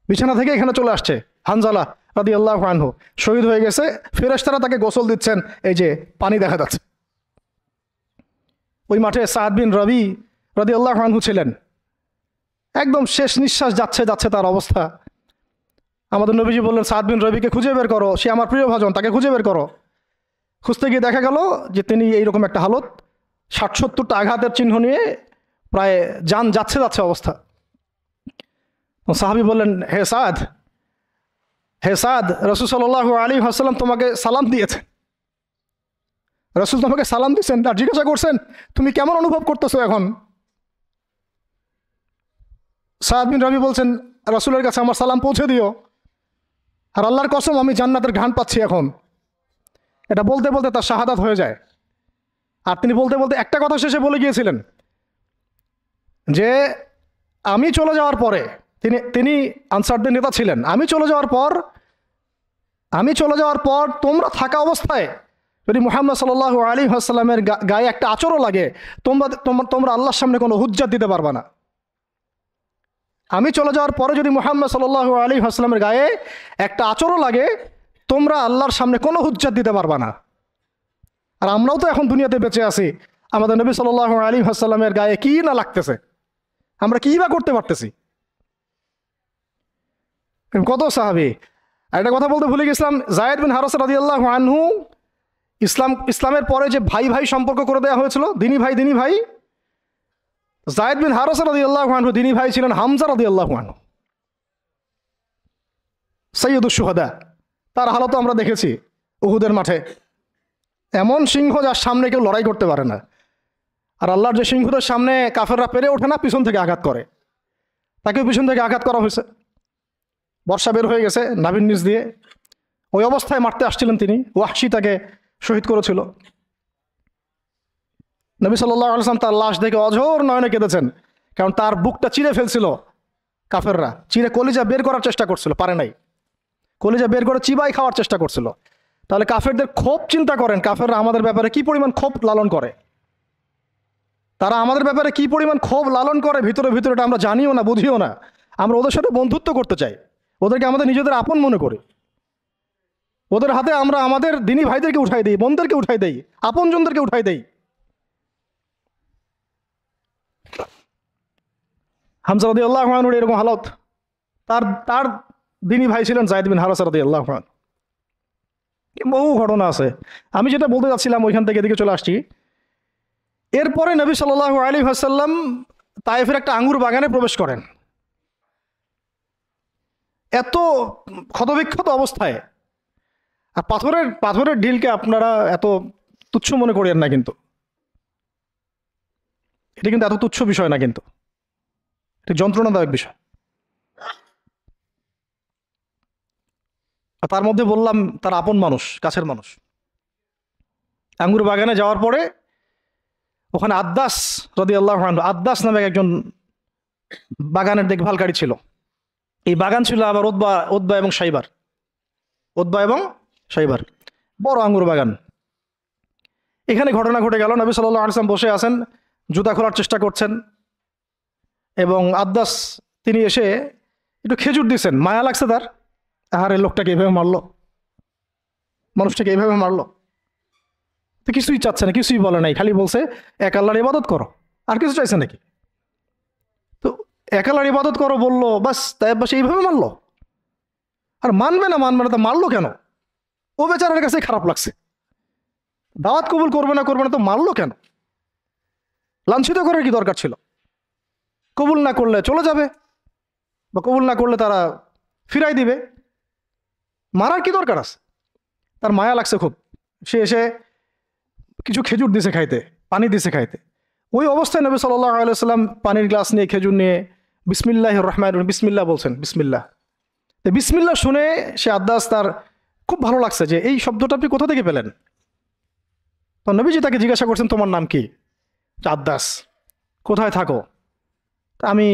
Speaker 1: বিছানা থেকে এখানে চলে আসছে। হানজালা রাদিয়াল্লাহু আনহু শহীদ হয়ে গেছে, ফেরেশতারা তাকে গোসল দিচ্ছেন, এই যে পানি দেখা যাচ্ছে। ওই মাঠে সাদ বিন রবি রাদিয়াল্লাহু আনহু ছিলেন, একদম শেষ নিঃশ্বাস যাচ্ছে তার অবস্থা। আমাদের নবীজি বললেন, সাদ বিন রবিকে খুঁজে বের করো, সে আমার প্রিয় ভাজন, তাকে খুঁজে বের করো। খুঁজতে গিয়ে দেখা গেল যে তিনি এইরকম একটা হালত, 60-70টা আঘাতের চিহ্ন নিয়ে প্রায় যান যাচ্ছে অবস্থা। সাহাবী বললেন, হে সাদ, রাসূল সাল্লাল্লাহু আলাইহি ওয়াসাল্লাম তোমাকে সালাম দিয়েছেন। রাসূল তোমাকে সালাম দিয়েছেন আর জিজ্ঞাসা করছেন তুমি কেমন অনুভব করতেছো এখন? সাদ বিন রবি বলছেন, রাসূলের কাছে আমার সালাম পৌঁছে দিও, আর আল্লাহর কসম আমি জান্নাতের ঘ্রাণ পাচ্ছি এখন। এটা বলতে বলতে তার শাহাদাত হয়ে যায়। আর তিনি বলতে বলতে একটা কথা শেষে বলে গিয়েছিলেন যে আমি চলে যাওয়ার পরে, তিনি আনসারদের নেতা ছিলেন, আমি চলে যাওয়ার পর তোমরা থাকা অবস্থায় যদি মুহাম্মদ সাল্লাল্লাহু আলাইহি ওয়াসাল্লামের গায়ে একটা আঁচড়ও লাগে, তোমরা আল্লাহর সামনে কোনো হুজ্জাত দিতে পারবে না। আমি চলে যাওয়ার পরে যদি মুহাম্মদ সাল্লাল্লাহু আলাইহি ওয়াসাল্লামের গায়ে একটা আঁচড়ও লাগে, তোমরা আল্লাহর সামনে কোনো হুজ্জাত দিতে পারবে না। আর আমরাও তো এখন দুনিয়াতে বেঁচে আছি, আমাদের নবী সাল্লাল্লাহু আলাইহি ওয়াসাল্লামের গায়ে কি না লাগতেছে, আমরা কি বা করতে পারতেছি। কত সাহাবী। আর একটা কথা বলতে ভুলে গেছিলাম, যায়েদ বিন হারেসা রাদিয়াল্লাহু আনহু, ইসলামের পরে যে ভাই ভাই সম্পর্ক করে দেওয়া হয়েছিল, দিনী ভাই, যায়েদ বিন হারেসা রাদিয়াল্লাহু আনহু দিনী ভাই ছিলেন হামজা রাদিয়াল্লাহু আনহু, সাইয়্যিদুশ শুহাদা। তার হালত আমরা দেখেছি উহুদের মাঠে, এমন সিংহ যার সামনে কেউ লড়াই করতে পারে না। আর আল্লাহর যে সিংহদের সামনে কাফেররা পেরে ওঠে না, পিছন থেকে আঘাত করে, তাকেও পিছন থেকে আঘাত করা হয়েছে। বর্ষা বের হয়ে গেছে নাভির নিচ দিয়ে, ওই অবস্থায় মারতে আসছিলেন তিনি, ওয়াহশী তাকে শহীদ করেছিল। নবী সাল্লাল্লাহু আলাইহি ওয়াসাল্লাম তার লাশ দেখে অঝোর নয়নে কেঁদেছেন, কারণ তার বুকটা চিরে ফেলছিল কাফেররা, চিরে কলিজা বের করার চেষ্টা করছিল, পারে নাই, কলিজা বের করে চিবাই খাওয়ার চেষ্টা করছিল। তাহলে কাফেরদের ক্ষোভ চিন্তা করেন, কাফেররা আমাদের ব্যাপারে কি পরিমাণ ক্ষোভ লালন করে, তারা আমাদের ব্যাপারে কি পরিমাণ ক্ষোভ লালন করে ভিতরে এটা আমরা জানিও না, বুঝিও না। আমরা ওদের সাথে বন্ধুত্ব করতে চাই, ওদেরকে আমাদের নিজেদের আপন মনে করি, ওদের হাতে আমরা আমাদের দিনী ভাইদেরকে উঠাই দিই, বোনদেরকে উঠাই দেই, আপনজনদেরকে উঠাই দেই। হামজা রাদিয়াল্লাহু আনহুর এরকম হালত। তার দিনী ভাই ছিলেন যায়েদ বিন হারেসা রাদিয়াল্লাহু আনহু। বহু ঘটনা আছে, আমি যেটা বলতে যাচ্ছিলাম ওইখান থেকে এদিকে চলে আসছি। এরপরে নবী সাল্লাল্লাহু আলাইহি ওয়াসাল্লাম তায়েফের একটা আঙ্গুর বাগানে প্রবেশ করেন, এত ক্ষতবিক্ষত অবস্থায়। আর পাথরের ঢিলকে আপনারা এত তুচ্ছ মনে করেন না, কিন্তু এটা কিন্তু এত তুচ্ছ বিষয় না, কিন্তু এটা যন্ত্রণাদায়ক বিষয়। আর তার মধ্যে বললাম তার আপন মানুষ, কাছের মানুষ। আঙ্গুর বাগানে যাওয়ার পরে ওখানে আদ্দাস রাদিয়াল্লাহু আনহু, আদ্দাস নামে একজন বাগানের দেখভালকারী ছিল। এই বাগান ছিল আবার উতবা এবং শাইবার, বড় আঙ্গুর বাগান। এখানে ঘটনা ঘটে গেল, নবী সাল্লাল্লাহু আলাইহি ওয়াসাল্লাম বসে আছেন, জুতা খোলার চেষ্টা করছেন, এবং আদ্দাস তিনি এসে একটু খেজুর দিয়েছেন, মায়া লাগছে তার, আহারে লোকটাকে এইভাবে মারলো, মানুষটাকে এইভাবে মারলো। তো কিছুই চাচ্ছে না, কিছুই বলে নাই, খালি বলছে এক আল্লাহর ইবাদত করো, আর কিছু চাইছে নাকি? তো এক আল্লাহর ইবাদত করো বললো, বাস তাই বাস এইভাবে মারলো। আর মানবে না তো মারলো কেন? ও বেচারার কাছে খারাপ লাগছে, দাওয়াত কবুল করবে না তো মারলো কেন? লাঞ্ছিত করার কি দরকার ছিল? কবুল না করলে চলে যাবে, বা কবুল না করলে তারা ফিরাই দিবে, মারার কি দরকার আছে? তার মায়া লাগছে খুব, সে এসে কিছু খেজুর দিছে খাইতে, পানি দিছে খাইতে। ওই অবস্থায় নবী সাল্লাল্লাহু আলাইহি ওয়াসাল্লাম পানির গ্লাস নিয়ে খেজুর নিয়ে বিসমিল্লাহির রহমানির রহিম, বিসমিল্লাহ বলছেন, বিসমিল্লাহ। তো বিসমিল্লাহ শুনে সে আদ্দাস, তার খুব ভালো লাগছে যে এই শব্দটা আপনি কোথা থেকে পেলেন? তো নবীজি তাকে জিজ্ঞাসা করছেন, তোমার নাম কি? আদ্দাস। কোথায় থাকো? আমি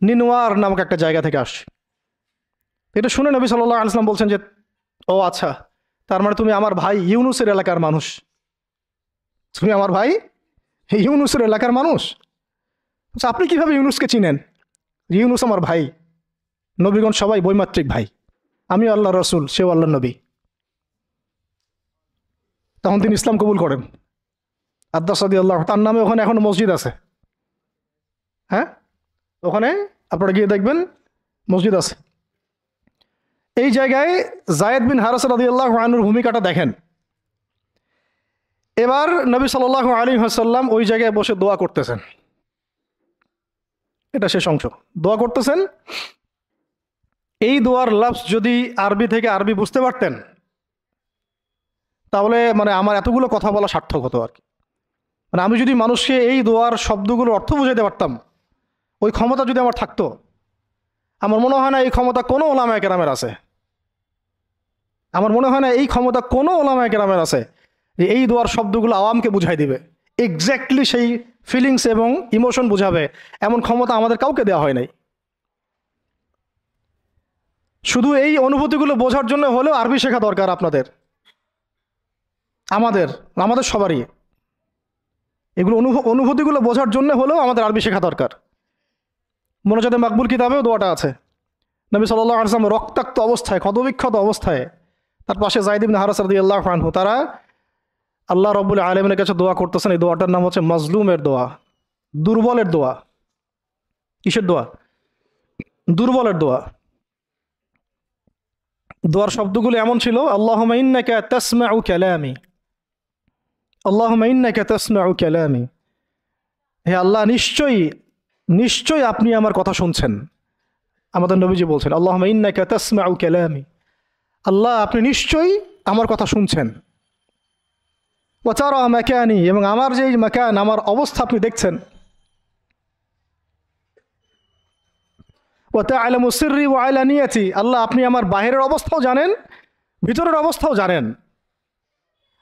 Speaker 1: নিনওয়ার নামক একটা জায়গা থেকে আসছি। এটা শুনে নবী সাল্লাল্লাহু আলাইহি ওয়াসাল্লাম বলছেন যে, ও আচ্ছা, তার মানে তুমি আমার ভাই ইউনুসের এলাকার মানুষ, তুমি আমার ভাই ইউনুসের এলাকার মানুষ। আচ্ছা, আপনি কিভাবে ইউনুসকে চিনেন? ইউনুস আমার ভাই, নবীগণ সবাই বৈমাত্রিক ভাই, আমি আল্লাহ রসুল, সেও আল্লাহ নবী। তখন তিনি ইসলাম কবুল করেন। আদ্দাস রাদিয়াল্লাহু, তার নামে ওখানে এখনো মসজিদ আছে। হ্যাঁ, ওখানে আপনারা গিয়ে দেখবেন মসজিদ আছে। এই জায়গায় যায়েদ বিন হারেসা রাদিয়াল্লাহু আনহুর ভূমিকাটা দেখেন। এবার নবী সাল্লাল্লাহু আলাইহি ওয়াসাল্লাম ওই জায়গায় বসে দোয়া করতেছেন, এটা শেষ অংশ, দোয়া করতেছেন। এই দোয়ার লফজ যদি আরবি থেকে আরবি বুঝতে পারতেন, তাহলে মানে আমার এতগুলো কথা বলা সার্থক হতো আর কি। মানে আমি যদি মানুষকে এই দোয়ার শব্দগুলোর অর্থ বুঝাইতে পারতাম, ওই ক্ষমতা যদি আমার থাকতো, আমার মনে হয় না এই ক্ষমতা কোনো ওলামায়ে কেরামের আছে। আমার মনে হয় না এই ক্ষমতা কোনো ওলামায়ে কেরামের আছে যে এই দোয়ার শব্দগুলো আওয়ামকে বুঝাই দিবে, এক্স্যাক্টলি সেই ফিলিংস এবং ইমোশন বুঝাবে, এমন ক্ষমতা আমাদের কাউকে দেওয়া হয় নাই। শুধু এই অনুভূতিগুলো বোঝার জন্য হলেও আরবি শেখা দরকার আপনাদের, আমাদের সবারই। এগুলো অনুভূতিগুলো বোঝার জন্য হলেও আমাদের আরবি শেখা দরকার। মোনাজাতে মাকবুল কিতাবেও দোয়াটা আছে। নবী সাল্লাল্লাহু আলাইহি ওয়াসাল্লাম রক্তাক্ত অবস্থায়, ক্ষতবিক্ষত অবস্থায়, তার পাশে যায়েদ ইবনে হারেসা রাদিয়াল্লাহু আনহু, তারা আল্লাহ রাব্বুল আলামিনের কাছে দোয়া করতেছেন। এই দোয়াটার নাম হচ্ছে মাজলুমের দোয়া, দুর্বলের দোয়া। কিসের দোয়া? দুর্বলের দোয়া। দোয়ার শব্দগুলো এমন ছিল, আল্লাহুম্মা ইন্নাকা তাসমাউ কালামি, আল্লাহুম্মা ইন্নাকা তাসমাউ কালামি, হে আল্লাহ, নিশ্চয়ই আপনি আমার কথা শুনছেন। আমাদের নবীজি বলছেন, আল্লাহুম্মা ইন্নাকা তাসমাউ কালামি, আল্লাহ আপনি নিশ্চয়ই আমার কথা শুনছেন। ওয়া তারা মাকানি, এবং আমার যে মাকান, আমার অবস্থা আপনি দেখছেন। ওয়া তা'লামু সিররি ওয়া আলানিয়াতি, আল্লাহ আপনি আমার বাহিরের অবস্থাও জানেন, ভিতরের অবস্থাও জানেন।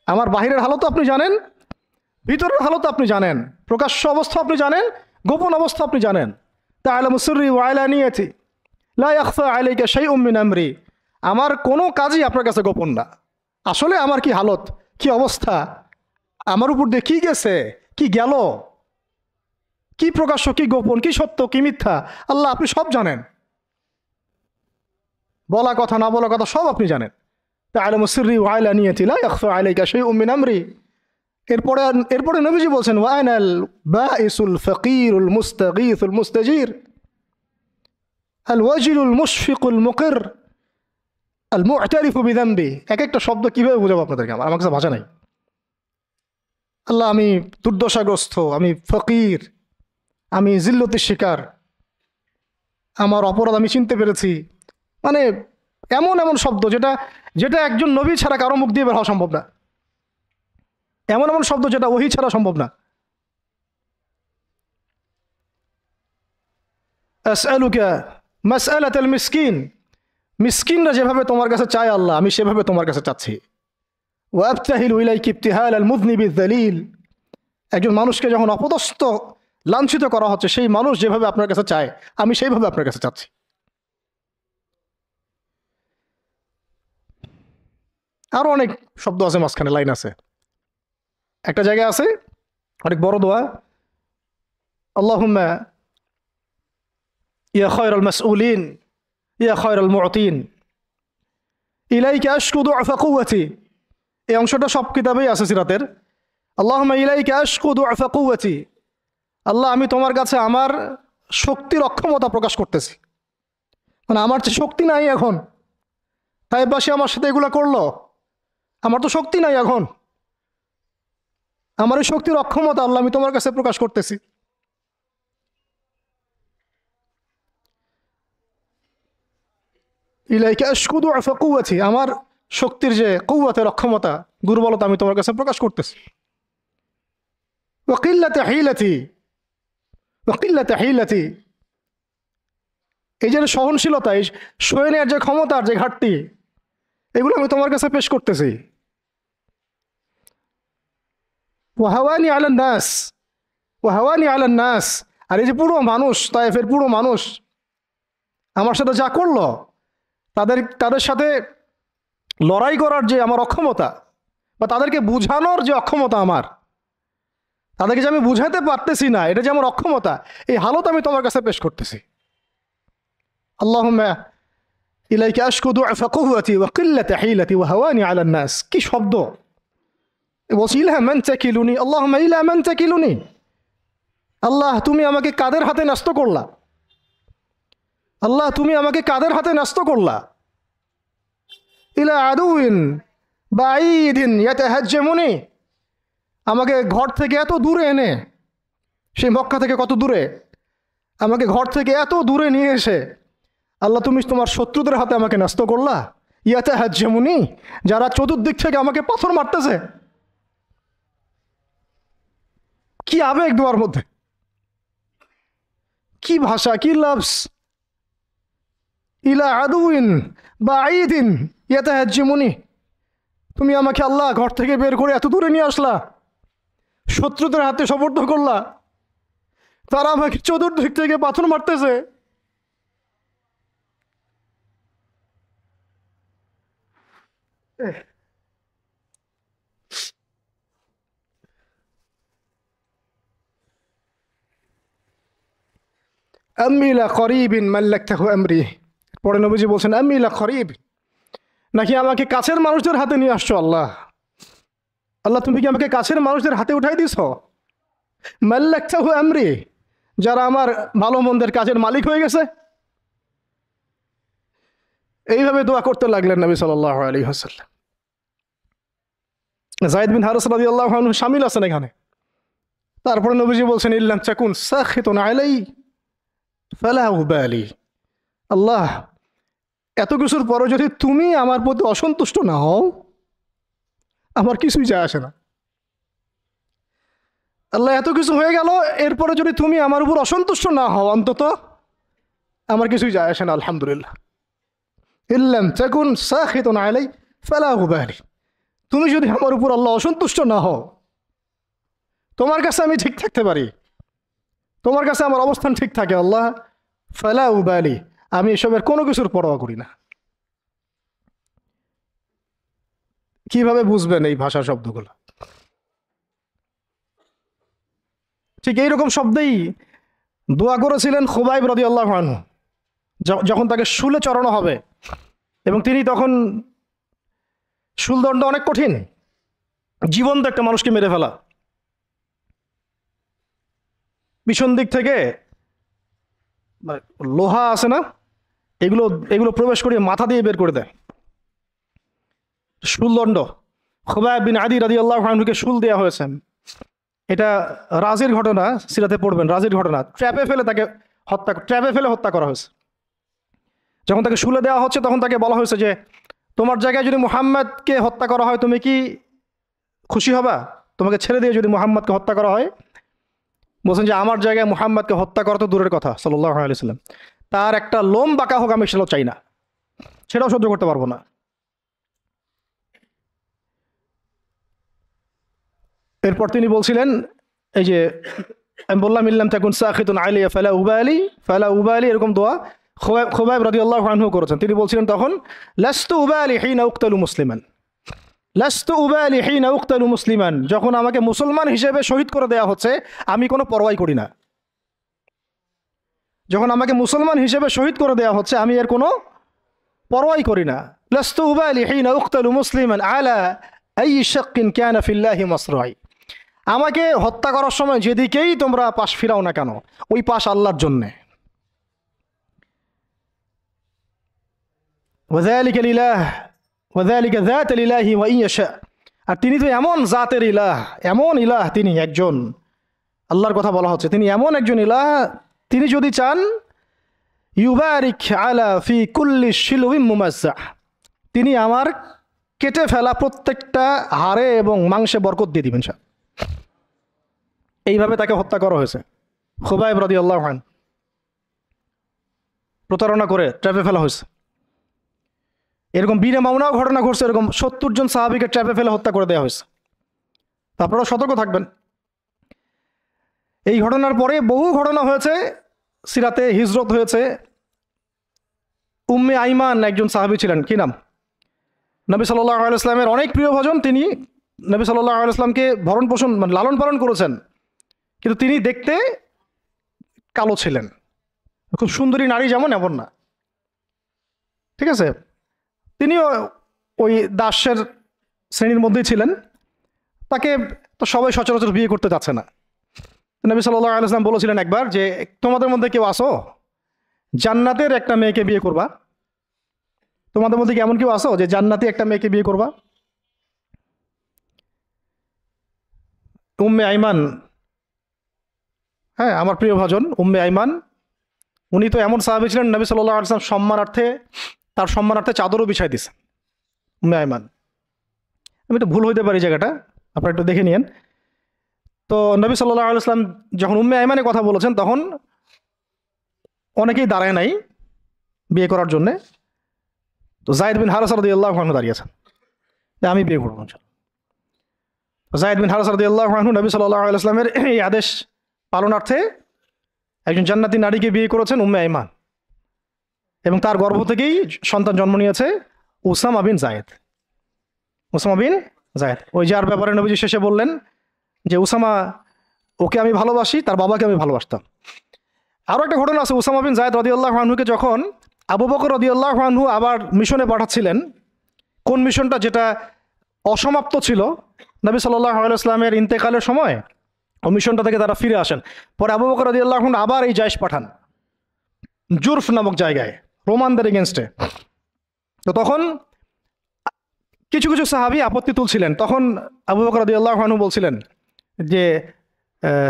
Speaker 1: আমার বাহিরের হালতও আপনি জানেন, ভিতরের হালতও আপনি জানেন, প্রকাশ্য অবস্থা আপনি জানেন, গোপন অবস্থা আপনি জানেন। তা'লামু সিররি ওয়া আলানিয়াতি লা ইয়াখফা আলাইকা শাইউম মিন আমরি, আমার কোনো কাজই আপনার কাছে গোপন না। আসলে আমার কি হালত, কি অবস্থা, আমার উপর দিয়ে কি গেছে, কি গেল, কি প্রকাশ্য, কি গোপন, কি সত্য, কি মিথ্যা, আল্লাহ আপনি সব জানেন। বলা কথা না বলা কথা সব আপনি জানেন। তা'লামু সিররি ওয়া আলানিয়াতি লা ইয়াখফা আলাইকা শাইউম মিন আমরি। এরপরে নবীজি বলছেন, ওয়া আনাল বাইসুল ফকিরুল মুস্তাগীসুল মুস্তাজির আল ওয়াজিলুল মুশফিকুল মুকির আল মু'তারিফু বিযামবি। এক একটা শব্দ কিভাবে বোঝাবো আপনাদেরকে, আমার কাছে ভাষা নাই। আল্লাহ আমি দুর্দশাগ্রস্ত, আমি ফকির, আমি জিল্লতির শিকার, আমার অপরাধ আমি চিনতে পেরেছি। মানে এমন এমন শব্দ যেটা একজন নবী ছাড়া কারো মুখ দিয়ে বের হওয়া সম্ভব না, এমন এমন শব্দ যেটা ওহী ছাড়া সম্ভব না। আসআলুকা মাসআলাতাল মিসকিন, মিসকিনরা যেভাবে তোমার কাছে চায় আল্লাহ, আমি সেভাবে তোমার কাছে চাচ্ছি। ওয়া আবতাহিলু ইলাইকা ইবতিহাল আল মুযনিবিয যালিল, একজন মানুষকে যখন অপদস্থ লাঞ্ছিত করা হচ্ছে, সেই মানুষ যেভাবে আপনার কাছে চায়, আমি সেইভাবে আপনার কাছে চাচ্ছি। আরো অনেক শব্দ আছে, মাঝখানে লাইন আছে। একটা জায়গায় আছে অনেক বড় দোয়া, আল্লাহুম্মা ইয়া খায়রাল মাসউলিন ইয়া খায়রাল মুতিন ইলাইকা আশকু দুআফা কুওয়াতি। এই অংশটা সব কিতাবেই আছে সিরাতের। আল্লাহুম্মা ইলাইকা আশকু দুআফা কুওয়াতি, আল্লাহ আমি তোমার কাছে আমার শক্তির অক্ষমতা প্রকাশ করতেছি। মানে আমার যে শক্তি নাই এখন, তাইবাসী আমার সাথে এগুলো করলো, আমার তো শক্তি নাই এখন, আমার এই শক্তির অক্ষমতা আল্লাহ আমি তোমার কাছে প্রকাশ করতেছি। ইলাইকা আশকু দুআফা কুওয়াতি, আমার শক্তির যে কুওয়াতের অক্ষমতা, দুর্বলতা আমি তোমার কাছে প্রকাশ করতেছি। ওয়া কিল্লাতা হিলাতি ওয়া কিল্লাতা হিলাতি, এই যে সহনশীলতা, এই সয়ে নেওয়ার যে ক্ষমতার যে ঘাটতি, এগুলো আমি তোমার কাছে পেশ করতেছি। ওয়াহাওয়ানি আলান নাস ওয়াহাওয়ানি আলান নাস, আর এই যে পুরো মানুষ, তায়েফের পুরো মানুষ আমার সাথে যা করলো, তাদের সাথে লড়াই করার যে আমার অক্ষমতা, বা তাদেরকে বুঝানোর যে অক্ষমতা আমার, তাদেরকে যে আমি বুঝাতে পারতেছি না, এটা যে আমার অক্ষমতা, এই হালত আমি তোমার কাছে পেশ করতেছি। আল্লাহুম্মা ইলাইকা আশকু দুআফা কুওয়াতি ওয়া কিল্লাতা হিলাতি ওয়া হাওয়ানি আলান নাস। কি শব্দ! বলছি ইলা মান তাকিলুনি, আল্লাহুম্মা ইলা মান তাকিলুনি, আল্লাহ তুমি আমাকে কাদের হাতে ন্যস্ত করলা, আল্লাহ তুমি আমাকে কাদের হাতে ন্যস্ত করলা। ইলা আদুইন বাঈদিন ইয়াতাহাজ্জামুনি, আমাকে ঘর থেকে এত দূরে এনে, সেই মক্কা থেকে কত দূরে, আমাকে ঘর থেকে এত দূরে নিয়ে এসে আল্লাহ তুমি তোমার শত্রুদের হাতে আমাকে ন্যস্ত করলা। ইয়াতাহাজ্জামুনি, যারা চতুর্দিক থেকে আমাকে পাথর মারতেছে। কি আবেগ দোয়ার মধ্যে, কি ভাষা, কি লফজ! ইলা আদুইন বাঈদিন ইয়াতাহাজ্জামুনি, তুমি আমাকে আল্লাহ ঘর থেকে বের করে এত দূরে নিয়ে আসলা, শত্রুদের হাতে সোপর্দ করলা, তারা আমাকে চতুর্দিক থেকে পাথর মারতেছে। আম্মি লা করিবিন মাল্লাকতাহু আমরি, পরে নবীজি বলছেন আম্মি লা করিব, নাকি আমাকে কাছের মানুষদের হাতে নিয়ে আসছো আল্লাহ, আল্লাহ তুমি কি আমাকে কাছের মানুষদের হাতে উঠাই দিছ। মাল্লাকতাহু আমরি, যারা আমার ভালো মন্দের কাজের মালিক হয়ে গেছে। এইভাবে দোয়া করতে লাগলেন নবী সাল্লাল্লাহু আলাইহি ওয়াসাল্লাম। যায়েদ বিন হারিস রাদিয়াল্লাহু আনহু শামিল আছেন এখানে। তারপরে নবীজি বলছেন ইল্লাম তাকুন সাখিতুন আলাই ফালা উবালি, আল্লাহ এত কিছুর পরও যদি তুমি আমার প্রতি অসন্তুষ্ট না হও, আমার কিছুই যায় আসে না। আল্লাহ এত কিছু হয়ে গেল, এরপরে যদি তুমি আমার উপর অসন্তুষ্ট না হও, অন্তত আমার কিছুই যায় আসে না। আলহামদুলিল্লাহ। ইল্লাম তাকুন সাখিতুন আলাই ফালা উবালি, তুমি যদি আমার উপর আল্লাহ অসন্তুষ্ট না হও, তোমার কাছে আমি ঠিক থাকতে পারি, তোমার কাছে আমার অবস্থান ঠিক থাকে আল্লাহ, ফালা উবালি, আমি এসবের কোনো কিছুর পরোয়া করি না। কিভাবে বুঝবেন এই ভাষা শব্দগুলো? ঠিক এইরকম শব্দেই দোয়া করেছিলেন খুবাইব রাদিয়াল্লাহু আনহু, যখন তাকে শুলে চড়ানো হবে, এবং তিনি তখন, শুলদণ্ড অনেক কঠিন, জীবন্ত একটা মানুষকে মেরে ফেলা, পিছন দিক থেকে লোহা আছে না, এগুলো এগুলো প্রবেশ করিয়ে মাথা দিয়ে বের করে দেয়। শুলদণ্ড, খুবাইব বিন আদি রাদিয়াল্লাহু আনহুকে শুল দেওয়া হয়েছে। এটা রাজির ঘটনা, সিরাতে পড়বেন, রাজির ঘটনা। ট্র্যাপে ফেলে হত্যা করা হয়েছে। যখন তাকে শুলে দেওয়া হচ্ছে, তখন তাকে বলা হয়েছে যে তোমার জায়গায় যদি মুহাম্মদকে হত্যা করা হয়, তুমি কি খুশি হবা? তোমাকে ছেড়ে দিয়ে যদি মুহাম্মদকে হত্যা করা হয়? বলছেন যে আমার জায়গায় মুহাম্মদকে হত্যা করা তো দূরের কথা, সাল্লাল্লাহু আলাইহি ওয়াসাল্লাম, তার একটা লোম বাঁকা হোক আমি সেটাও চাই না, সেটাও সহ্য করতে পারবো না। এরপর তিনি বলছিলেন, এই যে আমি বললাম ইল্লাম তাকুন সাখিতুন আলাইয়া ফালা উবালি, এরকম দোয়া খুবাইব রাদিয়াল্লাহু আনহু করেছেন। তিনি বলছিলেন তখন, লাস্তু উবালি হিনা উকতালু মুসলিমান, লাস্তু উবালি হিনা উকতালু মুসলিমান, যখন আমাকে মুসলমান হিসেবে শহীদ করে দেওয়া হচ্ছে আমি কোনো পরোয়াই করি না। যখন আমাকে মুসলমান হিসেবে শহীদ করে দেওয়া হচ্ছে আমি এর কোনো পরোয়াই করি না। লাস্তু উবালি হিনা উকতালু মুসলিমান আলা আই শাক্কিন কানা ফিল্লাহি মাসরাই। আমাকে হত্যা করার সময় যেদিকেই তোমরা পাশ ফিরাও না কেন, ওই পাশ আল্লাহর জন্যে। ওয়াযালিকা লিলাহ ওয়াযালিকা যাতুল ইলাহি ওয়া ইন ইয়াশা। আর তিনি তো এমন জাতের ইলাহ, এমন ইলাহ, তিনি একজন, আল্লাহর কথা বলা হচ্ছে, তিনি এমন একজন ইলাহ, তিনি যদি চান ইউবারিক আলা ফি কুল্লি শিলউইম মুমাজ্জাহ, তিনি আমার কেটে ফেলা প্রত্যেকটা হাড়ে এবং মাংসে বরকত দিয়ে দিবেন। এইভাবে তাকে হত্যা করা হয়েছে। খুবাইব রাদিয়াল্লাহু আনহু প্রতারণা করে ট্র্যাপে ফেলা হয়েছে। এরকম বীরে মামুনাও ঘটনা ঘটছে, এরকম 70 জন সাহাবীকে ট্র্যাপে ফেলে হত্যা করে দেওয়া হয়েছে। আপনারা সতর্ক থাকবেন। এই ঘটনার পরে বহু ঘটনা হয়েছে, সিরাতে হিজরত হয়েছে। উম্মে আইমান একজন সাহাবী ছিলেন, কি নাম, নবী সাল্লাল্লাহু আলাইহি ওয়াসাল্লামের অনেক প্রিয়ভাজন। তিনি নবী সাল্লাল্লাহু আলাইহি ওয়াসাল্লামকে ভরণ পোষণ মানে লালন পালন করেছেন, কিন্তু তিনি দেখতে কালো ছিলেন। খুব সুন্দরী নারী যেমন এমন না, ঠিক আছে। তিনিও ওই দাসের শ্রেণীর মধ্যেই ছিলেন। তাকে তো সবাই সচরাচর বিয়ে করতে চাচ্ছে না। নবী সাল্লাল্লাহু আলাইহি ওয়াসাল্লাম বলেছিলেন একবার যে তোমাদের মধ্যে কেউ আসো জান্নাতের একটা মেয়েকে বিয়ে করবা? তোমাদের মধ্যে কি এমন কেউ আসো যে জান্নাতি একটা মেয়েকে বিয়ে করবা? উম্মে আইমান, হ্যাঁ আমার প্রিয় ভাজন উম্মে আইমান, উনি তো এমন সাহাবী ছিলেন নবী সাল্লাল্লাহু আলাইহি ওয়াসাল্লাম সম্মানার্থে, তার সম্মানার্থে চাদরও বিছাই দিছে উম্মে আইমান। আমি তো ভুল হইতে পারি জায়গাটা, আপনারা একটু দেখে নিয়েন। তো নবী সাল্লাল্লাহু আলাইহি ওয়াসাল্লাম যখন উম্মে আইমানের কথা বলেছেন তখন অনেকেই দাঁড়ায় নাই বিয়ে করার জন্যে। তো যায়েদ বিন হারেসা রাদিয়াল্লাহু আনহু দাঁড়িয়েছেন যে আমি বিয়ে করবো। যায়েদ বিন হারেসা রাদিয়াল্লাহু আনহু নবী সাল্লাল্লাহু আলাইহি ওয়াসাল্লামের এই আদেশ পালনার্থে একজন জান্নাতি নারীকে বিয়ে করেছেন, উম্মে আইমান, এবং তার গর্ভ থেকেই সন্তান জন্ম নিয়েছে উসামা বিন যায়েদ। উসামা বিন যায়েদ, ওই যার ব্যাপারে নবীজি শেষে বললেন যে উসামা, ওকে আমি ভালোবাসি, তার বাবাকে আমি ভালোবাসতাম। আরও একটা ঘটনা আছে, উসামা বিন যায়েদ রাদিয়াল্লাহু আনহুকে যখন আবু বকর রাদিয়াল্লাহু আনহু আবার মিশনে পাঠাচ্ছিলেন, কোন মিশনটা যেটা অসমাপ্ত ছিল, নবী সাল্লাল্লাহু আলাইহি ওয়াসাল্লামের ইন্তেকালের সময় ওই মিশনটা থেকে তারা ফিরে আসেন। পরে আবু বকর রাদিয়াল্লাহু আনহু আবার এই জায়েশ পাঠান জুরফ নামক জায়গায় রোমানদের এগেনস্টে। তো তখন কিছু কিছু সাহাবী আপত্তি তুলছিলেন। তখন আবু বকর রাদিয়াল্লাহু আনহু বলছিলেন যে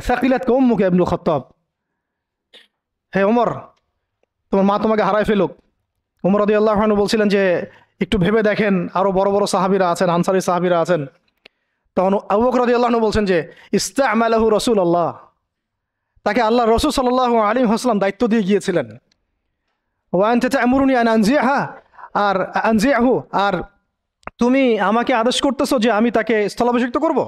Speaker 1: সাকিলাতকা উম্মুকা ইবনুল খাত্তাব, হে ওমর তোমার মা তোমাকে হারায় ফেলুক। ওমর রাদিয়াল্লাহু আনহু বলছিলেন যে একটু ভেবে দেখেন, আরও বড় বড় সাহাবীরা আছেন, আনসারী সাহাবীরা আছেন। তখন আবু বকর রাদিয়াল্লাহু আনহু বলছেন যে ইস্তা'মালাহু রাসূলুল্লাহ, তাকে আল্লাহ রাসূল সাল্লাল্লাহু আলাইহি ওয়াসাল্লাম দায়িত্ব দিয়ে গিয়েছিলেন। ওয়া আনতা তা'মুরুনি আন আনজিহা, আর আনজিহু, আর তুমি আমাকে আদেশ করতেছো যে আমি তাকে স্থলাভিষিক্ত করব?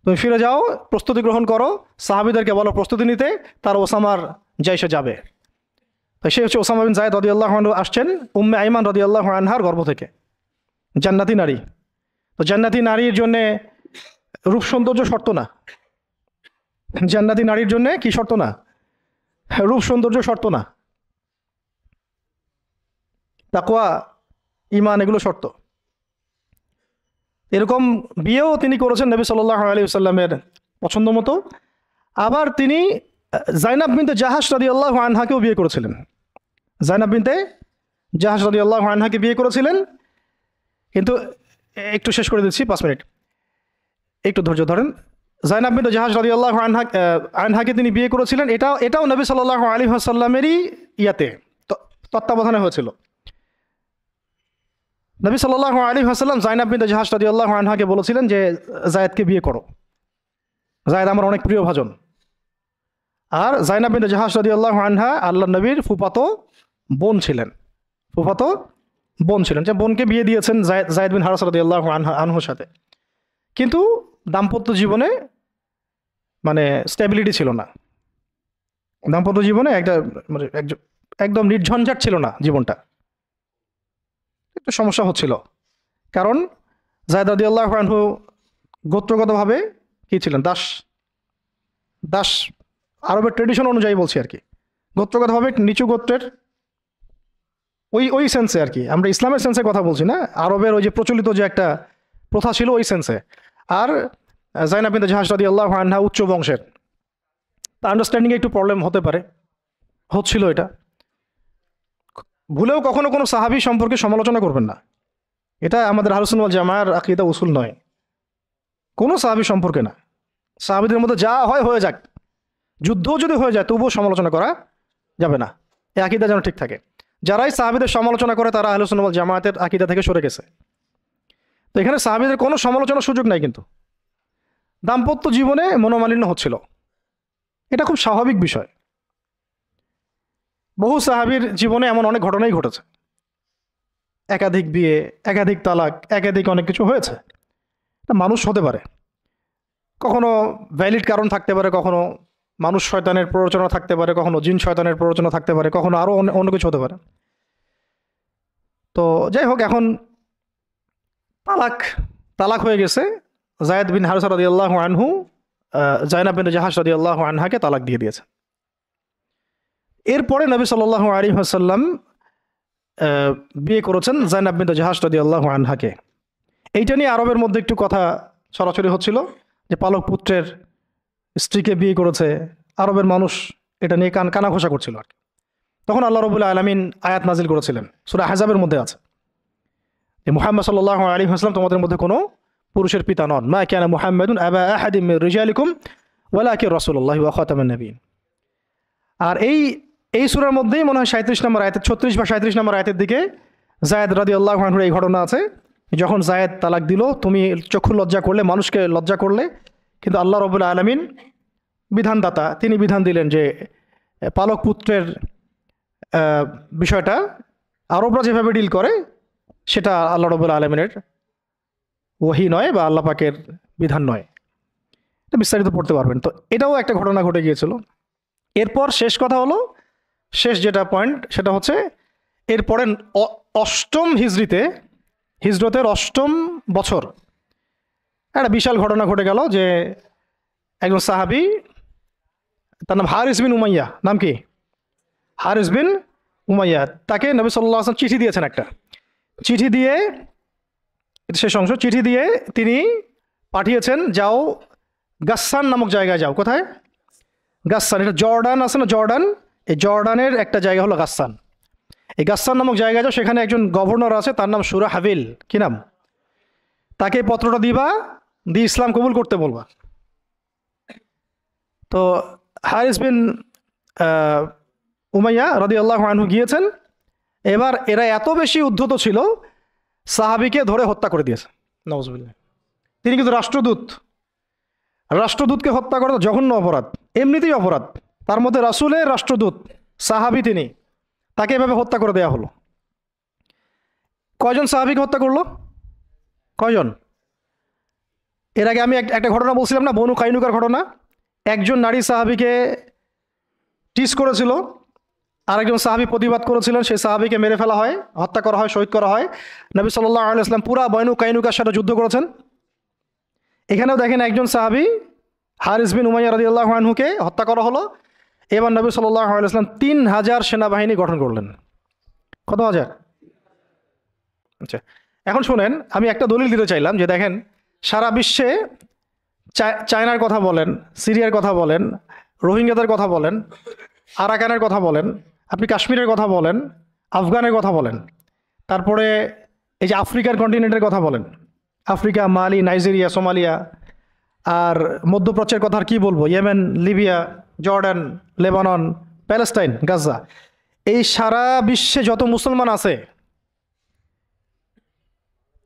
Speaker 1: তুমি ফিরে যাও, প্রস্তুতি গ্রহণ করো, সাহাবীদেরকে বলো প্রস্তুতি নিতে, তার ওসামার জাইশে যাবে। তো সে হচ্ছে ওসামা বিন যায়েদ রাদিয়াল্লাহু আনহু, আসছেন উম্মে আইমান রাদিয়াল্লাহু আনহার গর্ভ থেকে, জান্নাতি নারী। তো জান্নাতি নারীর জন্যে রূপ সৌন্দর্য শর্ত না, জান্নাতি নারীর জন্যে কি শর্ত না, রূপ সৌন্দর্য শর্ত না, তাকওয়া ঈমান এগুলো শর্ত। এরকম বিয়েও তিনি করেছেন নবী সাল্লাল্লাহু আলাইহি ওয়াসাল্লামের পছন্দ মতো। আবার তিনি জাইনাব বিনতে জাহাশ রাদিয়াল্লাহু আনহাকেও বিয়ে করেছিলেন। জাইনাব বিনতে জাহাশ রাদিয়াল্লাহু আনহাকে বিয়ে করেছিলেন। কিন্তু একটু শেষ করে দিচ্ছি, 5 মিনিট, একটু ধৈর্য ধরেন। জাইনাব বিনতে জাহাশ রাদিয়াল্লাহু আনহাকে তিনি বিয়ে করেছিলেন। এটাও নবী সাল্লাল্লাহু আলাইহি ওয়াসাল্লামেরই ইয়াতে তত্ত্বাবধানে হয়েছিল। নবী সাল্লাল্লাহু আলাইহি ওয়াসাল্লাম জাইনাব বিনতে জাহাশ রাদিয়াল্লাহু আনহাকে বলেছিলেন যে যায়েদকে বিয়ে করো, যায়েদ আমার অনেক প্রিয় ভাজন। আর জাইনাব বিনতে জাহাশ রাদিয়াল্লাহু আনহা আল্লাহর নবীর ফুফাতো বোন ছিলেন, ফুফাতো বোন ছিলেন, যে বোনকে বিয়ে দিয়েছেন যায়েদ বিন হারেসা রাদিয়াল্লাহু আনহুর সাথে। কিন্তু দাম্পত্য জীবনে মানে স্টেবিলিটি ছিল না, দাম্পত্য জীবনে মানে একদম নির্ঝঞ্ঝাট ছিল না জীবনটা, একটু সমস্যা হচ্ছিল। কারণ যায়েদ রাদিয়াল্লাহু আনহু গোত্রগতভাবে কি ছিলেন, দাস, আরবের ট্রেডিশন অনুযায়ী বলছি আর কি, গোত্রগতভাবে নিচু গোত্রের, ওই সেন্সে আর কি, আমরা ইসলামের সেন্সে কথা বলছি না, আরবের ওই যে প্রচলিত যে একটা প্রথা ছিল ওই সেন্সে। আর জাইনাব বিনতে জাহাশ রাদিয়াল্লাহু আনহা উচ্চ বংশের, তার আন্ডারস্ট্যান্ডিংয়ে একটু প্রবলেম হতে পারে, হচ্ছিল এটা। ভুলেও কখনো কোনো সাহাবী সম্পর্কে সমালোচনা করবেন না, এটা আমাদের আহলুস সুন্নাহ ওয়াল জামাআর আকীদা উসুল নয়। কোনো সাহাবী সম্পর্কে না, সাহাবীদের মধ্যে যা হয় হয়ে যাক, যুদ্ধও যদি হয়ে যায় তবুও সমালোচনা করা যাবে না, এই আকীদা যেন ঠিক থাকে। যারাই সাহাবীদের সমালোচনা করে তারা আহলুস সুন্নাহ ওয়াল জামাআতের আকীদা থেকে সরে গেছে। তো এখানে সাহাবীদের কোনো সমালোচনার সুযোগ নাই, কিন্তু দাম্পত্য জীবনে মনোমালিন্য হচ্ছিল, এটা খুব স্বাভাবিক বিষয়। বহু সাহাবীর জীবনে এমন অনেক ঘটনাই ঘটেছে, একাধিক বিয়ে, একাধিক তালাক, একাধিক অনেক কিছু হয়েছে। এটা মানুষ হতে পারে, কখনো ভ্যালিড কারণ থাকতে পারে, কখনো মানুষ শয়তানের প্ররোচনা থাকতে পারে, কখনো জিন শয়তানের প্ররোচনা থাকতে পারে, কখনো আরও অন্য কিছু হতে পারে। তো যাই হোক, এখন তালাক হয়ে গেছে। জায়েদ বিন হারিসা রাদিয়াল্লাহু আনহু জাইনাব বিনতে জাহাশ রাদিয়াল্লাহু আনহাকে তালাক দিয়ে দিয়েছে। এরপরে নবী সাল্লাল্লাহু আলাইহি ওয়াসাল্লাম বিয়ে করেছেন জাইনাব বিনতে জাহাশ রাদিয়াল্লাহু আনহাকে। এইটা নিয়ে আরবের মধ্যে একটু কথা ছড়াছড়ি হচ্ছিল যে পালক পুত্রের স্ত্রীকে বিয়ে করেছে, আরবের মানুষ এটা নিয়ে কানাঘোষা করছিল আর কি। তখন আল্লাহ রাব্বুল আলামিন আয়াত নাজিল করেছিলেন, সূরা আহজাবের মধ্যে আছে যে মুহাম্মদ সাল্লাল্লাহু আলাইহি ওয়াসাল্লাম তোমাদের মধ্যে কোনো পুরুষের পিতা নন, মা কানা মুহাম্মাদুন আবা আহাদিম মির রিজালিকুম ওয়ালাকিন রাসূলুল্লাহি ওয়া খাতামান নাবিয়্যিন। আর এই সূরার মধ্যেই মনে হয় 37 নম্বর আয়াতে, 36 বা 37 নম্বর আয়াতের দিকে জায়েদ রাদিয়াল্লাহু আনহুর এই ঘটনা আছে। যখন জায়েদ তালাক দিল, তুমি চক্ষু লজ্জা করলে, মানুষকে লজ্জা করলে, কিন্তু আল্লাহ রাব্বুল আলামিন বিধানদাতা, তিনি বিধান দিলেন যে পালক পুত্রের বিষয়টা আরবরা যেভাবে ডিল করে সেটা আল্লাহ রাব্বুল আলামিনের ওহী নয় বা আল্লাহ পাকের বিধান নয়। এটা বিস্তারিত পড়তে পারবেন। তো এটাও একটা ঘটনা ঘটে গিয়েছিল। এরপর শেষ কথা হলো, শেষ যেটা পয়েন্ট সেটা হচ্ছে এরপরে অষ্টম হিজরতের অষ্টম বছর একটা বিশাল ঘটনা ঘটে গেল যে একজন সাহাবী, তার নাম হারিস বিন উমাইয়া, নাম কি? হারিস বিন উমাইয়া, তাকে নবী সাল্লাল্লাহু আলাইহি ওয়াসাল্লাম চিঠি দিয়েছেন একটা। চিঠি দিয়ে, শেষ অংশ, চিঠি দিয়ে তিনি পাঠিয়েছেন, যাও গাসসান নামক জায়গায় যাও। কোথায়? গাসসান, এটা জর্ডান আছে না, জর্ডান, এই জর্ডানের একটা জায়গা হলো গাসসান। এই গাসসান নামক জায়গায় যাও, সেখানে একজন গভর্নর আছে, তার নাম সুরাহাবিল, কি নাম? তাকে পত্রটা দিবা, দিয়ে ইসলাম কবুল করতে বলবা। তো হারিস বিন উমাইয়া রাদিয়াল্লাহু আনহু গিয়েছেন। এবার এরা এত বেশি উদ্ধত ছিল, সাহাবীকে ধরে হত্যা করে দিয়েছে। নাউজুবিল্লাহ। তিনি কিন্তু রাষ্ট্রদূতকে হত্যা করা তো জঘন্য অপরাধ, এমনিতেই অপরাধ, তার মধ্যে রাসূলের রাষ্ট্রদূত সাহাবী, তিনি, তাকে এভাবে হত্যা করে দেওয়া হলো। কয়জন সাহাবীকে হত্যা করলো? কয়জন? এর আগে আমি একটা ঘটনা বলছিলাম না, বনু কাইনুকার ঘটনা। একজন নারী সাহাবীকে টিস করেছিল, আরেকজন সাহাবী প্রতিবাদ করেছিলেন, সেই সাহাবীকে মেরে ফেলা হয়, হত্যা করা হয়, শহীদ করা হয়। নবী সাল্লাল্লাহু আলাইহি ওয়াসাল্লাম পুরা বনু কাইনুকার সাথে যুদ্ধ করেছেন। এখানেও দেখেন একজন সাহাবী হারিস বিন উমাইয়া রাদিয়াল্লাহু আনহুকে হত্যা করা হলো। এবার নবী সাল্লাল্লাহু আলাইহি ওয়াসাল্লাম 3000 সেনাবাহিনী গঠন করলেন। কত হাজার? আচ্ছা, এখন শুনেন, আমি একটা দলিল দিতে চাইলাম যে দেখেন, সারা বিশ্বে চায়নার কথা বলেন, সিরিয়ার কথা বলেন, রোহিঙ্গাদের কথা বলেন, আরাকানের কথা বলেন, আপনি কাশ্মীরের কথা বলেন, আফগানের কথা বলেন, তারপরে এই যে আফ্রিকার কন্টিনেন্টের কথা বলেন, আফ্রিকা, মালি, নাইজেরিয়া, সোমালিয়া, আর মধ্যপ্রাচ্যের কথা আর কী বলবো, Yemen, Libya, Jordan, Lebanon, Palestine, Gaza, এই সারা বিশ্বে যত মুসলমান আছে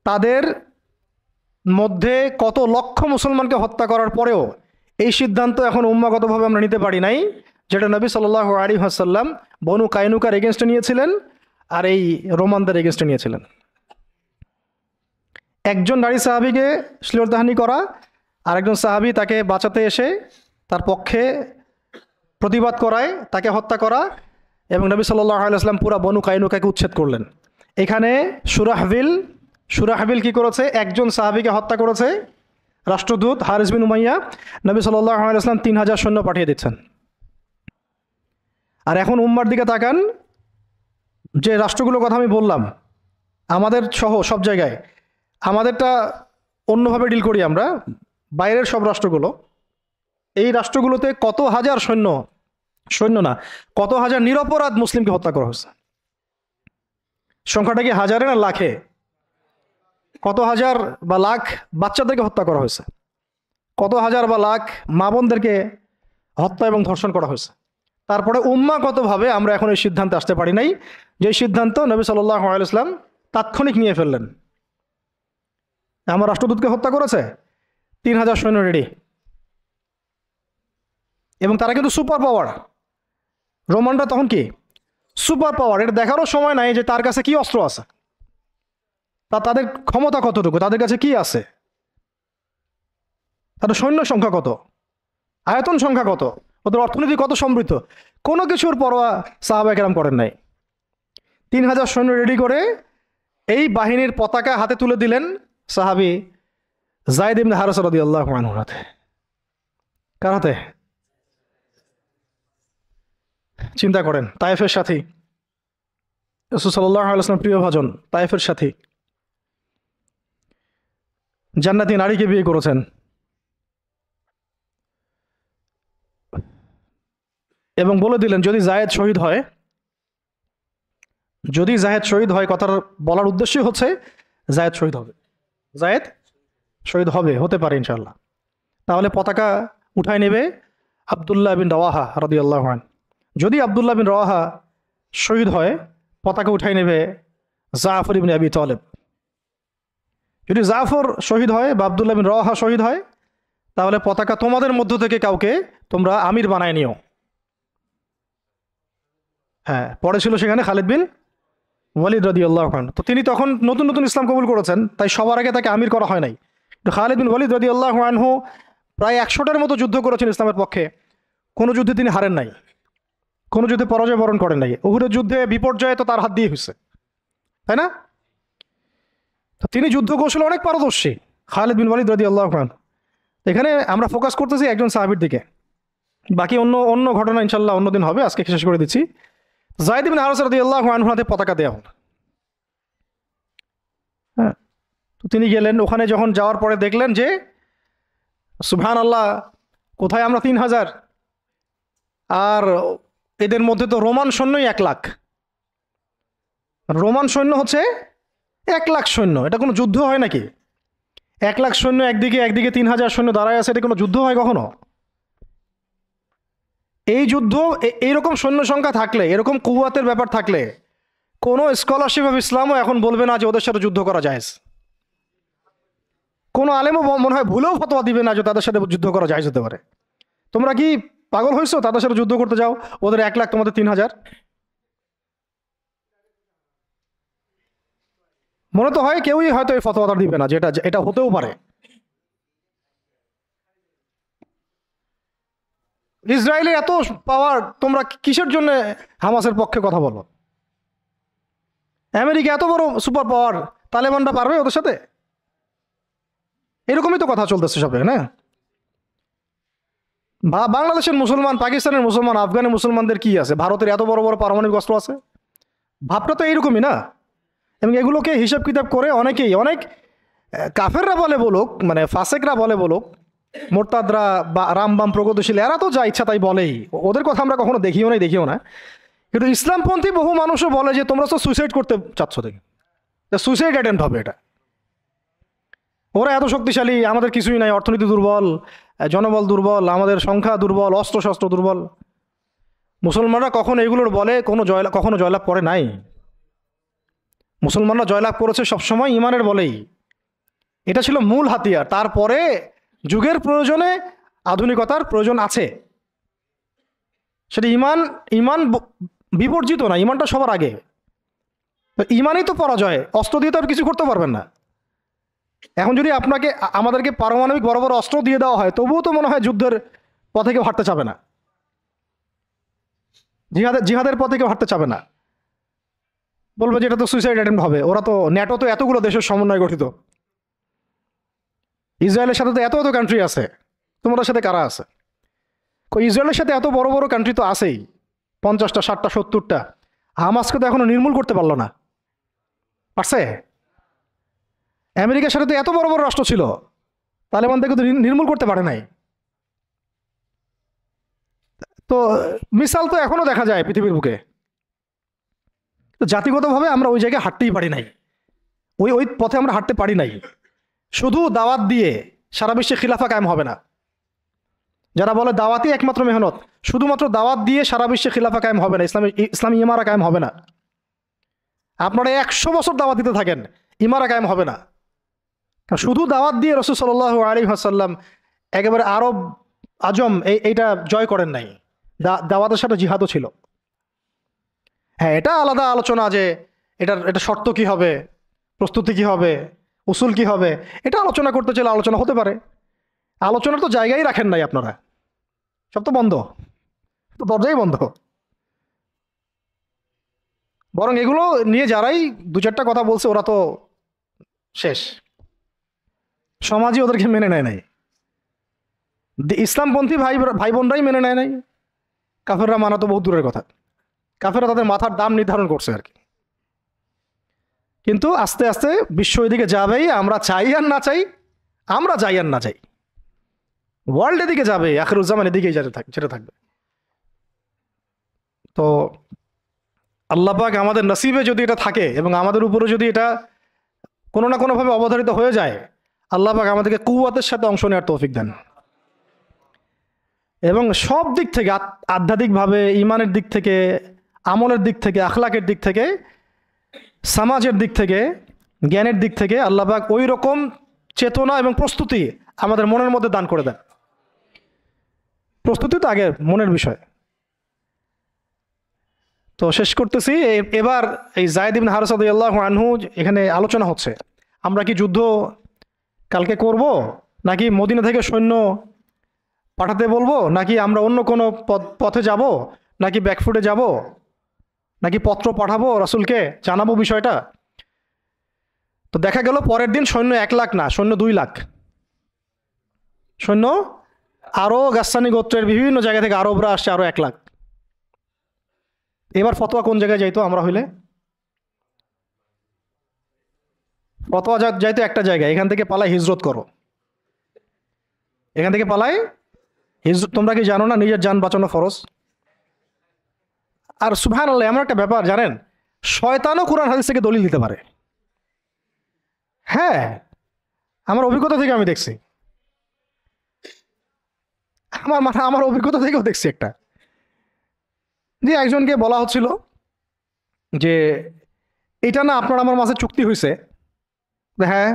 Speaker 1: তাদের মধ্যে কত লক্ষ মুসলমানকে হত্যা করার পরেও এই সিদ্ধান্ত এখন উম্মাগতভাবে আমরা নিতে পারি নাই, যেটা নবী সাল্লাল্লাহু আলাইহি ওয়াসাল্লাম বনু কাইনুকার এগেনস্টে নিয়েছিলেন আর এই রোমানদের এগেনস্টে নিয়েছিলেন। একজন নারী সাহাবীকে শ্লীলতাহানি করা, আর একজন সাহাবী তাকে বাঁচাতে এসে তার পক্ষে প্রতিবাদ করায় তাকে হত্যা করা, এবং নবী সাল্লাল্লাহু আলাইহি ওয়াসাল্লাম পুরা বনু কাইনুকাকে উচ্ছেদ করলেন। এখানে সুরাহবিল কি করেছে? একজন সাহাবীকে হত্যা করেছে, রাষ্ট্রদূত হারিস বিন উমাইয়া। নবী সাল্লাল্লাহু আলাইহি ওয়াসাল্লাম 3000 সৈন্য পাঠিয়ে দিচ্ছেন। আর এখন উম্মার দিকে তাকান, যে রাষ্ট্রগুলোর কথা আমি বললাম আমাদের সহ সব জায়গায়, আমাদেরটা অন্যভাবে ডিল করি আমরা, বাইরের সব রাষ্ট্রগুলো, এই রাষ্ট্রগুলোতে কত হাজার সৈন্য না, কত হাজার নিরপরাধ মুসলিমকে হত্যা করা হয়েছে। সংখ্যাটা কি হাজারে না লাখে? কত হাজার বা লাখ বাচ্চাদেরকে হত্যা করা হয়েছে, কত হাজার বা লাখ মা বোনদেরকে হত্যা এবং ধর্ষণ করা হয়েছে। তারপরে উম্মাগতভাবে আমরা এখন এই সিদ্ধান্তে আসতে পারি নাই, যে সিদ্ধান্ত নবী সাল্লাল্লাহু আলাইহি ওয়াসাল্লাম তাৎক্ষণিক নিয়ে ফেললেন। আমার রাষ্ট্রদূতকে হত্যা করেছে, 3000 সৈন্য রেডি, এবং তারা কিন্তু সুপার পাওয়ার। রোমানরা তখন কি সুপার পাওয়ার, এটা দেখারও সময় নাই যে তার কাছে কি অস্ত্র আছে, তাদের ক্ষমতা কতটুকু, তাদের কাছে কি আছে, তাদের সৈন্য সংখ্যা কত, আয়তন সংখ্যা কত, ওদের অর্থনীতি কত সমৃদ্ধ, কোনো কিছুর পরোয়া সাহাবায়ে কেরাম করেন নাই। 3000 সৈন্য রেডি করে এই বাহিনীর পতাকা হাতে তুলে দিলেন সাহাবী যায়েদ ইবনে হারেসা রাদিয়াল্লাহু আনহুর হাতে। কার হাতে? চিন্তা করেন, তায়েফের সাথী, রাসূল সাল্লাল্লাহু আলাইহি ওয়াসাল্লাম প্রিয় ভাজন, তায়েফের সাথী, জান্নাতি নারীকে বিয়ে করেছেন, এবং বলে দিলেন যদি জায়েদ শহীদ হয়, যদি জায়েদ শহীদ হয়, কথার বলার উদ্দেশ্যই হচ্ছে জায়েদ শহীদ হবে, জায়েদ শহীদ হবে, হতে পারে ইনশাআল্লাহ। তাহলে পতাকা উঠায় নেবে আব্দুল্লাহ বিন রওয়াহা রাদিয়াল্লাহু আনহু। যদি আব্দুল্লাহ বিন রওয়াহা শহীদ হয়, পতাকা উঠাই নেবে জাফর ইবনে আবি তালেব। যদি জাফর শহীদ হয় বা আব্দুল্লাহ বিন রওয়াহা শহীদ হয়, তাহলে পতাকা তোমাদের মধ্য থেকে কাউকে তোমরা আমির বানায় নিও। হ্যাঁ, পরে ছিল সেখানে খালিদ বিন ওয়ালিদ রাদিয়াল্লাহু আনহু। তো তিনি তখন নতুন নতুন ইসলাম কবুল করেছেন, তাই সবার আগে তাকে আমির করা হয় নাই। তো খালিদ বিন ওয়ালিদ রাদিয়াল্লাহু আনহু প্রায় 100টার মতো যুদ্ধ করেছেন ইসলামের পক্ষে, কোনো যুদ্ধে তিনি হারেন নাই, কোনো যুদ্ধে পরাজয় বরণ করেন নাই। উহুদের যুদ্ধে বিপর্যয় তো তার হাত দিয়ে হয়েছে, তাই না? তো তিনি যুদ্ধ কৌশলে অনেক পারদর্শী খালিদ বিন ওয়ালিদ রাদিয়াল্লাহু আনহু। এখানে আমরা ফোকাস করতেছি একজন সাহাবীর দিকে, বাকি অন্য অন্য ঘটনা ইনশাল্লাহ অন্যদিন হবে, আজকে শেষ করে দিচ্ছি। যায়েদ ইবনে হারেসা রাদিয়াল্লাহু আনহুর হাতে পতাকা দেওয়া হলো। হ্যাঁ, তো তিনি গেলেন ওখানে, যখন যাওয়ার পরে দেখলেন যে সুবহানাল্লাহ, কোথায় আমরা 3000, আর এদের মধ্যে তো রোমান সৈন্যই 1 লাখ। রোমান সৈন্য হচ্ছে 1 লাখ সৈন্য, এটা কোনো যুদ্ধ হয় নাকি? 1 লাখ সৈন্য একদিকে, একদিকে 3000 সৈন্য দাঁড়ায় আছে, এটা কোনো যুদ্ধ হয় কখনো? এই যুদ্ধ, এইরকম সৈন্য সংখ্যা থাকলে, এরকম কুওয়াতের ব্যাপার থাকলে, কোনো স্কলারশিপ অফ ইসলামও এখন বলবে না যে ওদের সাথে যুদ্ধ করা জায়েজ। কোনো আলেমও মনে হয় ভুলেও ফতোয়া দিবে না যে তাদের সাথে যুদ্ধ করা জায়েজ হতে পারে। তোমরা কি পাগল হয়েছো? তাদের সাথে যুদ্ধ করতে যাও, ওদের 1 লাখ, তোমাদের 3000। মনে তো হয় কেউই হয়তো এই ফতোয়াটা দিবে না, যেটা এটা হতেও পারে। ইসরায়েলের এত পাওয়ার, তোমরা কিসের জন্য হামাসের পক্ষে কথা বলো? আমেরিকা এত বড় সুপার পাওয়ার, তালেবানরা পারবে ওদের সাথে? এরকমই তো কথা চলতেছে সবে, না? বাংলাদেশের মুসলমান, পাকিস্তানের মুসলমান, আফগানের মুসলমানদের কি আছে? ভারতের এত বড় বড় পারমাণবিক অস্ত্র আছে। ভাবটা তো এইরকমই না? এবং এগুলোকে হিসাব কিতাব করে অনেকেই, অনেক কাফেররা বলে বলুক, মানে ফাসেকরা বলে বলুক, মোরতাদরা বা রামবাম প্রগতিশীল, এরা তো যা ইচ্ছা তাই বলেই, ওদের কথা আমরা কখনো দেখিও না। কিন্তু ইসলামপন্থী বহু মানুষও বলে যে তোমরা তো সুইসাইড করতে চাচ্ছ, দেখি সুইসাইড অ্যাটেম্প্ট হবে এটা। ওরা এত শক্তিশালী, আমাদের কিছুই নাই, অর্থনীতি দুর্বল, জনবল দুর্বল, আমাদের সংখ্যা দুর্বল, অস্ত্র শস্ত্র দুর্বল। মুসলমানরা কখনো এগুলোর বলে কখনো জয়লাভ করে নাই। মুসলমানরা জয়লাভ করেছে সবসময় ইমানের বলেই, এটা ছিল মূল হাতিয়ার। তারপরে যুগের প্রয়োজনে আধুনিকতার প্রয়োজন আছে, সেটা ইমান বিবর্জিত না, ইমানটা সবার আগে। ইমানই তো পরাজয়, অস্ত্র দিয়ে তো আর কিছু করতে পারবেন না। এখন যদি আমাদেরকে পারমাণবিক বড় বড় অস্ত্র দিয়ে দেওয়া হয়, তবুও তো মনে হয় যুদ্ধের পথে কেউ হাঁটতে চাবে না, জিহাদের পথে কেউ হাঁটতে চাবে না, বলবে যে এটা তো সুইসাইড অ্যাটেম্প্ট হবে। ওরা তো, ন্যাটো তো এতগুলো দেশের সমন্বয় গঠিত, ইসরায়েলের সাথে তো এত এত কান্ট্রি আছে, তোমাদের সাথে কারা আছে? ইসরায়েলের সাথে এত বড় বড় কান্ট্রি তো আছেই, 50টা, 60টা, 70টা। হামাসকে তো এখনো নির্মূল করতে পারলো না। পারছে? আমেরিকার সাথে তো এত বড় বড় রাষ্ট্র ছিল, তালেবানদেরকে তো নির্মূল করতে পারে নাই। তো মিসাল তো এখনো দেখা যায় পৃথিবীর বুকে। তো জাতিগতভাবে আমরা ওই জায়গায় হাঁটতেই পারি নাই, ওই ওই পথে আমরা হাঁটতে পারি নাই। শুধু দাওয়াত দিয়ে সারা বিশ্বে খিলাফা কায়েম হবে না। যারা বলে দাওয়াতই একমাত্র মেহনত, শুধুমাত্র দাওয়াত দিয়ে সারা বিশ্বে খিলাফা কায়েম হবে না, ইসলামী ইমারা কায়েম হবে না। আপনারা 100 বছর দাওয়াত দিতে থাকেন, ইমারা কায়েম হবে না। শুধু দাওয়াত দিয়ে রাসূল সাল্লাল্লাহু আলাইহি ওয়াসাল্লাম একেবারে আরব আজম এইটা জয় করেন নাই। দাওয়াতের সাথে জিহাদও ছিল। হ্যাঁ, এটা আলাদা আলোচনা যে এটা শর্ত কি হবে, প্রস্তুতি কি হবে, উসুল কি হবে, এটা আলোচনা করতে চাইলে আলোচনা হতে পারে। আলোচনার তো জায়গায় রাখেন নাই আপনারা, সব তো বন্ধ, তো দরজাই বন্ধ। বরং এগুলো নিয়ে যারাই 2-4টা কথা বলছে ওরা তো শেষ, সমাজই ওদেরকে মেনে নেয় নাই। ইসলামপন্থী ভাই বোনরাই মেনে নেয় নাই, কাফেররা মানা তো বহু দূরের কথা। কাফেররা তাদের মাথার দাম নির্ধারণ করছে আর কি। কিন্তু আস্তে আস্তে বিশ্ব এদিকে যাবেই, আমরা চাই আর না চাই, আমরা চাই আর না চাই, ওয়ার্ল্ড এদিকে যাবে, আখিরুজ্জামান এদিকেই যেতে থাকবে। তো আল্লাহ পাক আমাদের নসিবে যদি এটা থাকে এবং আমাদের উপরে যদি এটা কোনো না কোনোভাবে অবধারিত হয়ে যায়, আল্লাহ পাক আমাদেরকে কুওয়াতের সাথে অংশ নেওয়ার তৌফিক দেন। এবং সব দিক থেকে, আধ্যাত্মিকভাবে, ইমানের দিক থেকে, আমলের দিক থেকে, আখলাকের দিক থেকে, সমাজের দিক থেকে, জ্ঞানের দিক থেকে আল্লাহ পাক ওই রকম চেতনা এবং প্রস্তুতি আমাদের মনের মধ্যে দান করে দেন। প্রস্তুতি তো আগে মনের বিষয়। তো শেষ করতেছি, এবার এই যায়েদ ইবনে হারেসা রাদিয়াল্লাহু আনহু এখানে আলোচনা হচ্ছে, আমরা কি যুদ্ধ কালকে করব, নাকি মদিনা থেকে সৈন্য পাঠাতে বলবো, নাকি আমরা অন্য কোনো পথে যাব, নাকি ব্যাকফুটে যাব, নাকি পত্র পাঠাবো রাসূলকে জানাবো বিষয়টা। তো দেখা গেল পরের দিন সৈন্য 1 লাখ না, সৈন্য 2 লাখ সৈন্য, আরও গাসসানি গোত্রের বিভিন্ন জায়গা থেকে আরবরা আসছে, আরও 1 লাখ। এবার ফতোয়া কোন জায়গায় যাইতো আমরা হইলে? ফতোয়া যাইতো একটা জায়গায়, এখান থেকে পালাই হিজরত করো, এখান থেকে পালাই হিজরত। তোমরা কি জানো না নিজের জান বাঁচানো ফরজ? আর সুবহানাল্লাহ, এমন একটা ব্যাপার জানেন, শয়তানও কুরআন হাদিস থেকে দলিল দিতে পারে। হ্যাঁ, আমার অভিজ্ঞতা থেকে আমি দেখছি, আমার অভিজ্ঞতা থেকেও দেখছি একটা, যে একজনকে বলা হচ্ছিল যে এটা না আপনার আমার মাঝে চুক্তি হয়েছে। হ্যাঁ,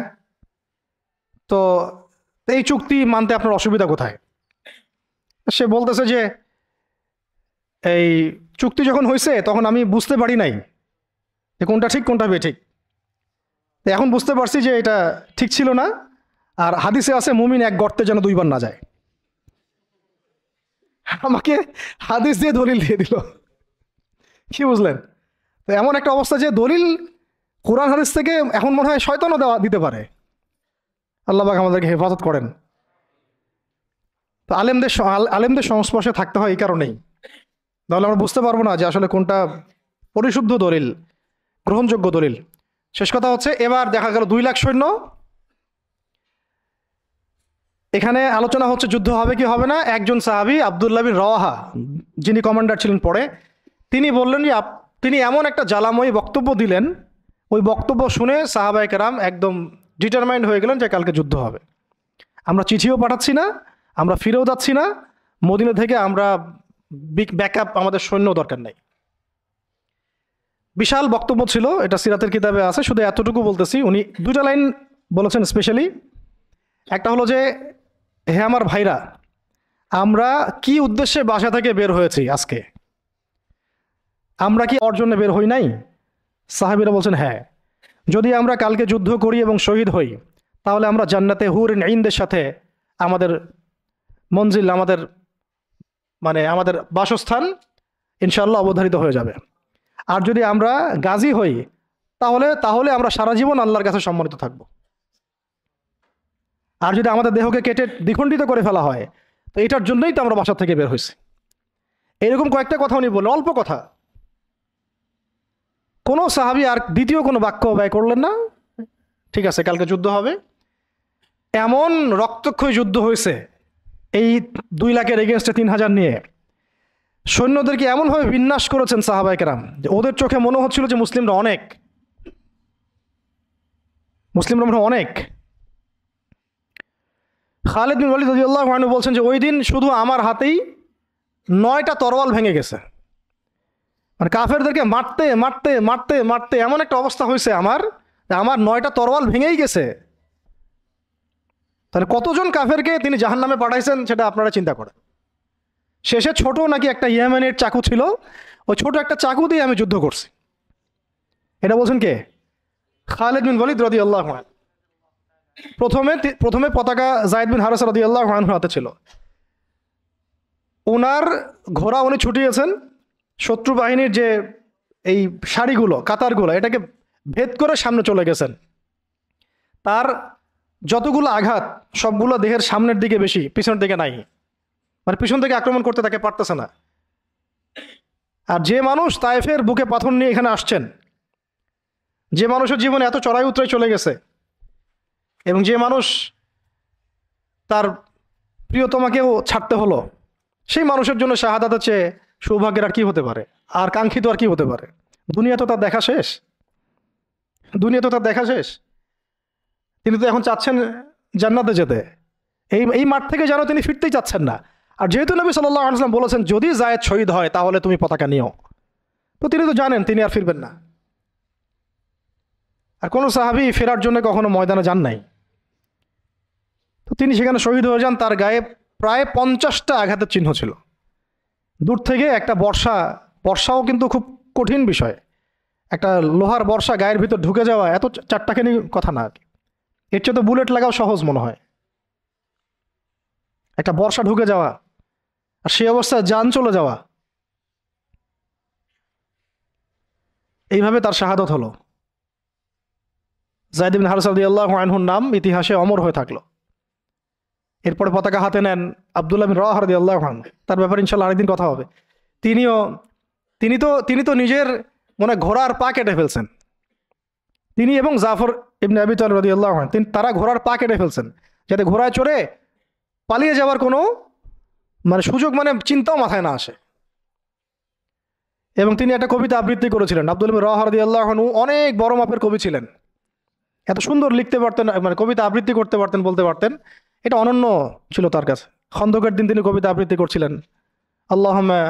Speaker 1: তো এই চুক্তি মানতে আপনার অসুবিধা কোথায়? সে বলতেছে যে এই চুক্তি যখন হয়েছে তখন আমি বুঝতে পারি নাই যে কোনটা ঠিক কোনটা বেঠিক। এখন বুঝতে পারছি যে এটা ঠিক ছিল না, আর হাদিসে আছে মুমিন এক গর্তে যেন 2 বার না যায়। আমাকে হাদিস দিয়ে দলিল দিয়ে দিল, কি বুঝলেন? তো এমন একটা অবস্থা যে দলিল কোরআন হাদিস থেকে এখন মনে হয় শয়তানও দিতে পারে। আল্লাহ পাক আমাদেরকে হেফাজত করেন। তো আলেমদের সংস্পর্শে থাকতে হয় এই কারণেই, তাহলে আমরা বুঝতে পারবো না যে আসলে কোনটা পরিশুদ্ধ দলিল, গ্রহণযোগ্য দলিল। শেষ কথা হচ্ছে, এবার দেখা গেল 2 লাখ সৈন্য, এখানে আলোচনা হচ্ছে যুদ্ধ হবে কি হবে না। একজন সাহাবী আব্দুল্লাহ বিন রওয়াহা, যিনি কমান্ডার ছিলেন পরে, তিনি বললেন যে তিনি এমন একটা জ্বালাময়ী বক্তব্য দিলেন, ওই বক্তব্য শুনে সাহাবায়ে কেরাম একদম ডিটারমাইন্ড হয়ে গেলেন যে কালকে যুদ্ধ হবে। আমরা চিঠিও পাঠাচ্ছি না, আমরা ফিরেও যাচ্ছি না, মদিনা থেকে আমরা ব্যাকআপ, আমাদের সৈন্য দরকার নাই। বিশাল বক্তব্য ছিল, এটা সিরাতের কিতাবে আছে। শুধু এতটুকু বলতেছি, উনি 2টা লাইন বলেছেন স্পেশালি। একটা হলো যে, হে আমার ভাইরা, আমরা কি উদ্দেশ্যে বাসা থেকে বের হয়েছি আজকে? আমরা কি অর্জনে বের হই নাই? সাহাবীরা বলছেন হ্যাঁ। যদি আমরা কালকে যুদ্ধ করি এবং শহীদ হই, তাহলে আমরা জান্নাতে হুরিন ঈনদের সাথে আমাদের মঞ্জিল, আমাদের বাসস্থান ইনশাআল্লাহ অবধারিত হয়ে যাবে। আর যদি আমরা গাজী হই, তাহলে আমরা সারা জীবন আল্লাহর কাছে সম্মানিত থাকব। আর যদি আমাদের দেহকে কেটে দ্বিখণ্ডিত করে ফেলা হয়, তো এটার জন্যই তো আমরা বাসা থেকে বের হয়েছি। এরকম কয়েকটা কথা উনি বললেন, অল্প কথা। কোনো সাহাবী আর দ্বিতীয় কোনো বাক্য ব্যয় করলেন না। ঠিক আছে, কালকে যুদ্ধ হবে। এমন রক্তক্ষয়ী যুদ্ধ হয়েছে এই 2 লাখের এগেনস্টে 3000 নিয়ে। সৈন্যদেরকে এমনভাবে বিন্যাস করেছেন সাহাবায়ে কেরাম যে ওদের চোখে মনে হচ্ছিল যে মুসলিমরা অনেক। খালিদ বিন ওয়ালিদ রাদিয়াল্লাহু আনহু বলছেন যে ওই দিন শুধু আমার হাতেই 9টা তরোয়াল ভেঙে গেছে। মানে কাফেরদেরকে মারতে মারতে মারতে মারতে এমন একটা অবস্থা হয়েছে আমার 9টা তরোয়াল ভেঙেই গেছে। তাহলে কতজন কাফেরকে তিনি জাহান্নামে পাঠাইছেন সেটা আপনারা চিন্তা করেন। শেষে ছোট নাকি একটা ইয়েমেনের চাকু ছিল, ওই ছোট একটা চাকু দিয়ে আমি যুদ্ধ করছি। এটা বলছেন কে? খালিদ বিন ওয়ালিদ রাদিয়াল্লাহু আনহু। প্রথমে পতাকা যায়েদ বিন হারেসা রাদিয়াল্লাহু আনহুর হাতে ছিল। ওনার ঘোড়া উনি ছুটিয়েছেন, শত্রু বাহিনীর যে এই সারিগুলো কাতারগুলো এটাকে ভেদ করে সামনে চলে গেছেন। তার যতগুলো আঘাত সবগুলো দেহের সামনের দিকে বেশি, পিছনের দিকে নাই। মানে পিছন থেকে আক্রমণ করতে তাকে পারতেছে না। আর যে মানুষ তায়েফের বুকে পাথর নিয়ে এখানে আসছেন, যে মানুষের জীবনে এত চড়াই উতরাই চলে গেছে, এবং যে মানুষ তার প্রিয়তমাকেও ছাড়তে হলো, সেই মানুষের জন্য শাহাদাতের চেয়ে সৌভাগ্যের আর কি হতে পারে, আর কাঙ্ক্ষিত আর কি হতে পারে? দুনিয়া তো তার দেখা শেষ। তিনি তো এখন চাচ্ছেন জান্নাতে যেতে। এই মাঠ থেকে যেন তিনি ফিরতেই চাচ্ছেন না। আর যেহেতু নবী সাল্লাল্লাহু আলাইহি ওয়াসাল্লাম বলেছেন যদি যায়েদ শহীদ হয় তাহলে তুমি পতাকা নিও, তো তিনি তো জানেন তিনি আর ফিরবেন না। আর কোনো সাহাবী ফেরার জন্য কখনো ময়দানে যান নাই। তো তিনি সেখানে শহীদ হয়ে যান। তার গায়ে প্রায় 50টা আঘাতের চিহ্ন ছিল। দূর থেকে একটা বর্ষাও কিন্তু খুব কঠিন বিষয়। একটা লোহার বর্ষা গায়ের ভিতর ঢুকে যাওয়া এত চারটাখানি কথা না। এর চেয়ে তো বুলেট লাগাও সহজ মনে হয়। একটা বর্ষা ঢুকে যাওয়া আর সেই অবস্থায় যান চলে যাওয়া, এইভাবে তার শাহাদত হলো। যায়েদ বিন হারেসা রাদিয়াল্লাহু আনহুর নাম ইতিহাসে অমর হয়ে থাকলো। এরপরে পতাকা হাতে নেন আব্দুল্লাহ বিন রাওয়াহা রাদিয়াল্লাহু আনহু। তার ব্যাপারে ইনশাআল্লাহ আরেকদিন কথা হবে। তিনি তো নিজের মনে ঘোড়ার পা কেটে ফেলছেন। তিনি এবং জাফর ইবনে আবি তালিব রাদিয়াল্লাহু আনহু তারা ঘোড়ার পা কেটে ফেলছেন, যাতে ঘোড়ায় চড়ে পালিয়ে যাওয়ার কোনো সুযোগ চিন্তাও মাথায় না আসে। এবং তিনি একটা কবিতা আবৃত্তি করেছিলেন। আব্দুল্লাহ বিন রাওয়াহা রাদিয়াল্লাহু আনহু অনেক বড় মাপের কবি ছিলেন। এত সুন্দর লিখতে পারতেন, কবিতা আবৃত্তি করতে পারতেন, বলতে পারতেন। এটা অনন্য ছিল তার কাছে। খন্দকের দিন তিনি কবিতা আবৃত্তি করছিলেন। আল্লাহুম্মা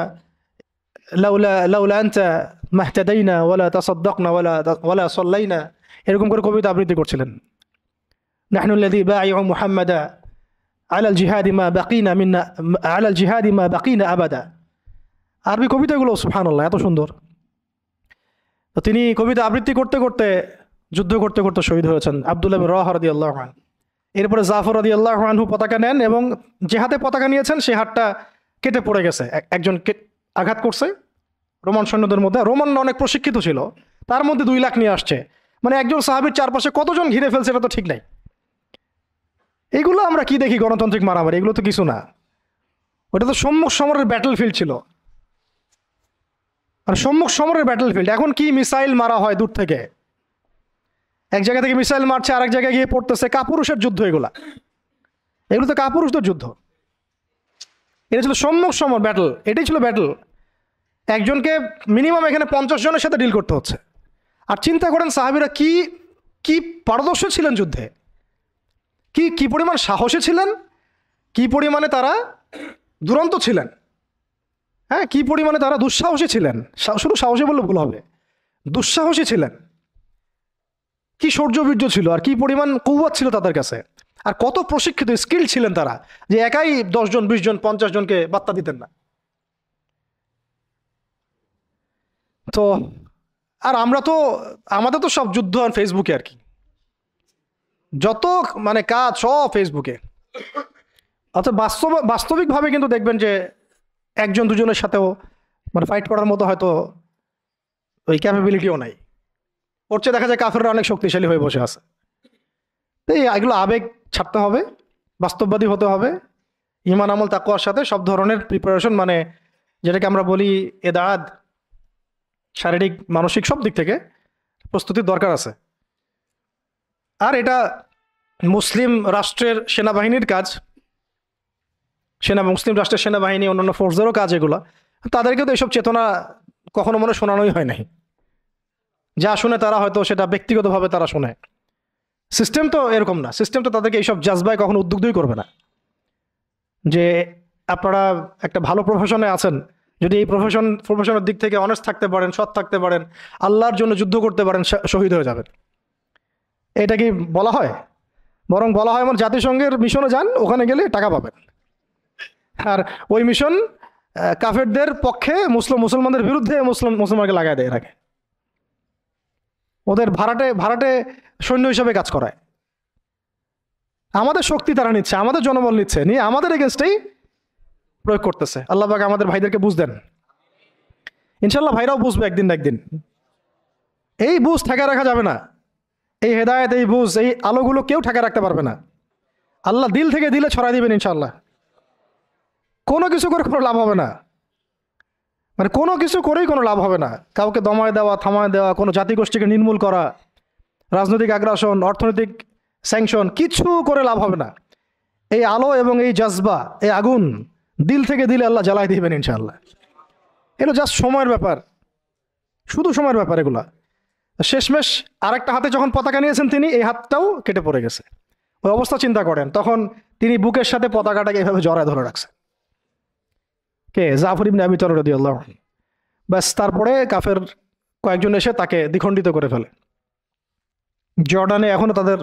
Speaker 1: লাউলা আনতা মাহতাদাইনা ওয়ালা তাসাদদাকনা ওয়ালা সাল্লাইনা, এরকম করে কবিতা আবৃত্তি করছিলেন। নাহনু আল্লাযী বায়উ মুহাম্মাদা আলাল জিহাদি মা বাকিনা আবাদা। আরবি কবিতাগুলো সুবহানাল্লাহ এত সুন্দর। তো তিনি কবিতা আবৃত্তি করতে করতে যুদ্ধ করতে করতে শহীদ হয়েছেন আব্দুল্লাহ বিন রাওয়াহা রাদিয়াল্লাহু আনহু। এরপরে জাফর রাদিয়াল্লাহু আনহু পতাকা নেন এবং যে হাতে পতাকা নিয়েছেন সেই হাতটা কেটে পড়ে গেছে। একজন আঘাত করছে রোমান সৈন্যদের মধ্যে। রোমান অনেক প্রশিক্ষিত ছিল, তার মধ্যে 2 লাখ নিয়ে আসছে। একজন সাহাবীর চারপাশে কতজন ঘিরে ফেলছে এটা তো ঠিক নাই। এগুলো আমরা কি দেখি গণতান্ত্রিক মারামারি, এগুলো তো কিছু না। ওটা তো সম্মুখ সমরের ব্যাটল ফিল্ড ছিল। আর সম্মুখ সমরের ব্যাটল ফিল্ড এখন কি মিসাইল মারা হয় দূর থেকে, এক জায়গা থেকে মিসাইল মারছে আরেক জায়গায় গিয়ে পড়তেছে। কাপুরুষের যুদ্ধ এগুলো তো কাপুরুষদের যুদ্ধ। এটা ছিল সম্মুখ সমর ব্যাটল, এটাই ছিল ব্যাটল। একজনকে মিনিমাম এখানে 50 জনের সাথে ডিল করতে হচ্ছে। আর চিন্তা করেন সাহাবীরা কি কি পারদর্শী ছিলেন যুদ্ধে, কি পরিমাণ সাহসী ছিলেন, কি পরিমাণে তারা দুরন্ত ছিলেন। হ্যাঁ, কি পরিমাণে তারা দুঃসাহসী ছিলেন। শুধু সাহসী বললে ভুল হবে, দুঃসাহসী ছিলেন। কি শৌর্যবীর্য ছিল আর কি পরিমাণ কৌয়াত ছিল তাদের কাছে। আর কত প্রশিক্ষিত স্কিল ছিলেন তারা, যে একাই 10 জন 20 জন 50 জনকে বার্তা দিতেন না। তো আর আমাদের তো সব যুদ্ধ আর ফেসবুকে, আর কি যত কাজ সব ফেসবুকে। অর্থাৎ বাস্তবিকভাবে কিন্তু দেখবেন যে 1 জন 2 জনের সাথেও ফাইট করার মতো হয়তো ওই ক্যাপাবিলিটিও নাই। ওর চেয়ে দেখা যায় কাফেররা অনেক শক্তিশালী হয়ে বসে আছে। তো এগুলো আবেগ ছাড়তে হবে, বাস্তববাদী হতে হবে। ঈমান আমল তাকওয়ার সাথে সব ধরনের প্রিপারেশন যেটাকে আমরা বলি এদাদ, শারীরিক মানসিক সব দিক থেকে প্রস্তুতির দরকার আছে। আর এটা মুসলিম রাষ্ট্রের সেনাবাহিনীর কাজ, মুসলিম রাষ্ট্রের সেনাবাহিনী, অন্যান্য ফোর্সদেরও কাজ এগুলো। তাদেরকে তো এইসব চেতনা কখনো মনে শোনানোই হয় নাই। যা শুনে তারা হয়তো সেটা ব্যক্তিগতভাবে তারা শোনে। সিস্টেম তো এরকম না, সিস্টেম তো তাদেরকে এইসব জাজবায় কখনো উদ্বুদ্ধই করবে না যে আপনারা একটা ভালো প্রফেশনে আছেন, যদি এই প্রফেশনের দিক থেকে অনেস্ট থাকতে পারেন, সৎ থাকতে পারেন, আল্লাহর জন্য যুদ্ধ করতে পারেন, শহীদ হয়ে যাবেন। এটা কি বলা হয়? বরং বলা হয়, এমন জাতিসংঘের মিশনে যান, ওখানে গেলে টাকা পাবেন। আর ওই মিশন কাফেরদের পক্ষে, মুসলমানদের বিরুদ্ধে মুসলমানকে লাগায় দেয়, রাখে ওদের ভাড়াটে সৈন্য হিসেবে কাজ করায়। আমাদের শক্তি তারা নিচ্ছে, আমাদের জনবল নিচ্ছে, নিয়ে আমাদের এগেনস্টেই প্রয়োগ করতেছে। আল্লাহ পাক আমাদের ভাইদেরকে বুঝ দেন। ইনশাল্লাহ ভাইরাও বুঝবে একদিন না একদিন। এই বুঝ ঠেকা রাখা যাবে না। এই হেদায়েত, এই বুঝ, এই আলোগুলো কেউ ঠেকা রাখতে পারবে না। আল্লাহ দিল থেকে দিলে ছড়াই দিবেন ইনশাল্লাহ। কোনো কিছু করে কোনো লাভ হবে না, মানে কোনো কিছু করেই কোনো লাভ হবে না। কাউকে দমায় দেওয়া, থামায় দেওয়া, কোনো জাতিগোষ্ঠীকে নির্মূল করা, রাজনৈতিক আগ্রাসন, অর্থনৈতিক স্যাংশন, কিছু করে লাভ হবে না। এই আলো এবং এই জজবা, এই আগুন দিল থেকে দিলে আল্লাহ জ্বালাই দিবেন ইনশাআল্লাহ। এগুলো জাস্ট সময়ের ব্যাপার, শুধু সময়ের ব্যাপার এগুলা। শেষমেশ আরেকটা হাতে যখন পতাকা নিয়েছেন তিনি, এই হাতটাও কেটে পড়ে গেছে। ওই অবস্থা চিন্তা করেন, তখন তিনি বুকের সাথে পতাকাটাকে এভাবে জড়ায় ধরে রাখছেন। কে? জাফর ইবনে আবি তালিব রাদিয়াল্লাহু আনহু। ব্যাস, তারপরে কাফের কয়েকজন এসে তাকে দ্বিখণ্ডিত করে ফেলে। জর্ডানে এখনো তাদের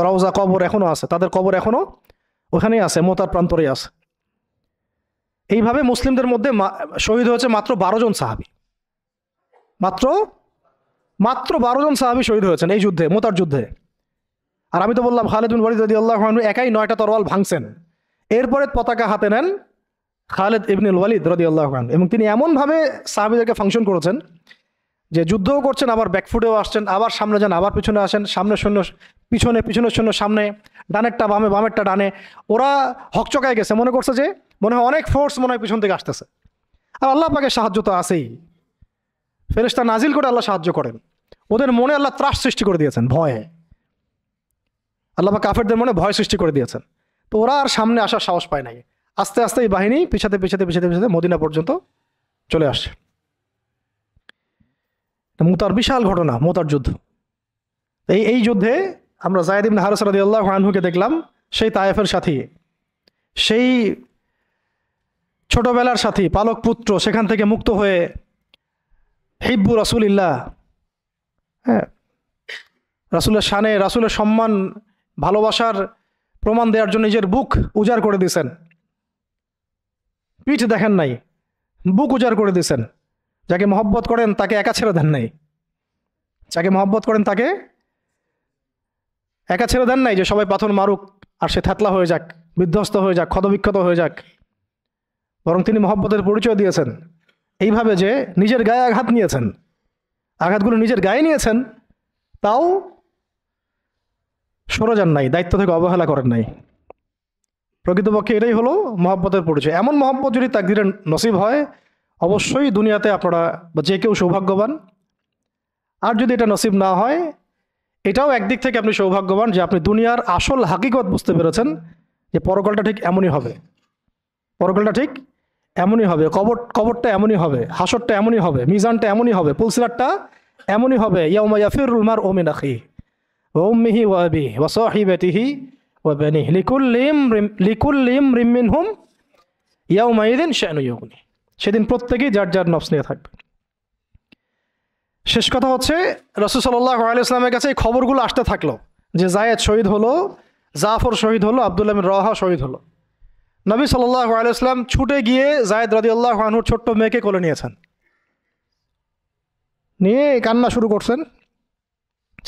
Speaker 1: রওজা, কবর এখনো আছে, তাদের কবর এখনো ওখানেই আছে, মোতার প্রান্তরেই আছে। এইভাবে মুসলিমদের মধ্যে শহীদ হয়েছে মাত্র 12 জন সাহাবী। মাত্র 12 জন সাহাবী শহীদ হয়েছেন এই যুদ্ধে, মোতার যুদ্ধে। আর আমি তো বললাম খালিদ বিন ওয়ালিদ রাদিয়াল্লাহু আনহু একাই 9টা তরোয়াল ভাঙছেন। এরপরে পতাকা হাতে নেন খালিদ ইবনুল ওয়ালিদ রাদিয়াল্লাহু আনহু, এবং তিনি এমনভাবে সাহাবীদেরকে ফাংশন করেছেন যে যুদ্ধও করছেন, আবার ব্যাকফুটেও আসছেন, আবার সামনে যান, আবার পিছনে আসেন, সামনে সৈন্য পিছনে, পিছনের সৈন্য সামনে, ডানেরটা বামে, বামেরটা ডানে। ওরা হকচকায় গেছে, মনে করছে যে মনে হয় অনেক ফোর্স মনে হয় পিছন থেকে আসতেছে। আর আল্লাহ পাকের সাহায্য তো আছেই, ফেরেশতা নাজিল করে আল্লাহ সাহায্য করেন। ওদের মনে আল্লাহ ত্রাস সৃষ্টি করে দিয়েছেন, ভয়ে। আল্লাহ পাক কাফেরদের মনে ভয় সৃষ্টি করে দিয়েছেন। তো ওরা আর সামনে আসার সাহস পায় নাই। আস্তে আস্তে এই বাহিনী পিছাতে পিছাতে পিছাতে পিছাতে মদিনা পর্যন্ত চলে আসছে। মুতার বিশাল ঘটনা, মুতার যুদ্ধ। এই যুদ্ধে আমরা যায়েদ ইবনে হারেসা রাদিয়াল্লাহু আনহুকে দেখলাম, সেই তায়েফের সাথী, সেই ছোটবেলার সাথী, পালক পুত্র, সেখান থেকে মুক্ত হয়ে হিব্বু রাসূলিল্লাহ, হ্যাঁ, রাসূলের শানে, রাসূলের সম্মান, ভালোবাসার প্রমাণ দেওয়ার জন্য নিজের বুক উজাড় করে দিয়েছেন। পিঠ দেখেন নাই, বুক উজাড় করে দিয়েছেন। যাকে মহব্বত করেন তাকে একা ছেড়ে দেন নাই, যাকে মহব্বত করেন তাকে একা ছেড়ে দেন নাই যে সবাই পাথর মারুক আর সে থ্যাতলা হয়ে যাক, বিধ্বস্ত হয়ে যাক, ক্ষতবিক্ষত হয়ে যাক। বরং তিনি মহব্বতের পরিচয় দিয়েছেন এইভাবে যে নিজের গায়ে আঘাত নিয়েছেন, আঘাতগুলো নিজের গায়ে নিয়েছেন, তাও সরে যান নাই, দায়িত্ব থেকে অবহেলা করেন নাই। প্রকৃতপক্ষে এটাই হলো মহব্বতের পরিচয়। এমন মহব্বত যদি তাকদীরে নসিব হয়, অবশ্যই দুনিয়াতে আপনারা বা যে কেউ সৌভাগ্যবান। আর যদি এটা নসিব না হয়, এটাও একদিক থেকে আপনি সৌভাগ্যবান যে আপনি দুনিয়ার আসল হাকিকত বুঝতে পেরেছেন, যে পরকালটা ঠিক এমনই হবে, পরকালটা ঠিক এমনই হবে, কবরটা এমনই হবে, হাসরটা এমনই হবে, মিজানটা এমনই হবে, পুলসিরাতটা এমনই হবে। ইয়াউমা ইয়াফিরুল মারউ মিন আখিহি ওয়া উম্মিহি ওয়া আবিহি ওয়া সাহিবাতিহি ওয়া বানিহি লিকুল্লি ইমরিন মিনহুম ইয়াউমাইযিন শা'নু ইউগনি। সেদিন প্রত্যেকেই যার যার নফস নিয়ে থাকবে। শেষ কথা হচ্ছে, রাসূল সাল্লাল্লাহু আলাইহি ওয়াসাল্লামের কাছে এই খবরগুলো আসতে থাকলো যে যায়েদ শহীদ হলো, জাফর শহীদ হলো, আব্দুল্লাহ বিন রওয়াহা শহীদ হলো। নবী সাল্লাল্লাহু আলাইহি ওয়াসাল্লাম ছুটে গিয়ে যায়েদ রাদিয়াল্লাহু আনহুর ছোট্ট মেয়েকে কোলে নিয়েছেন, নিয়ে কান্না শুরু করছেন।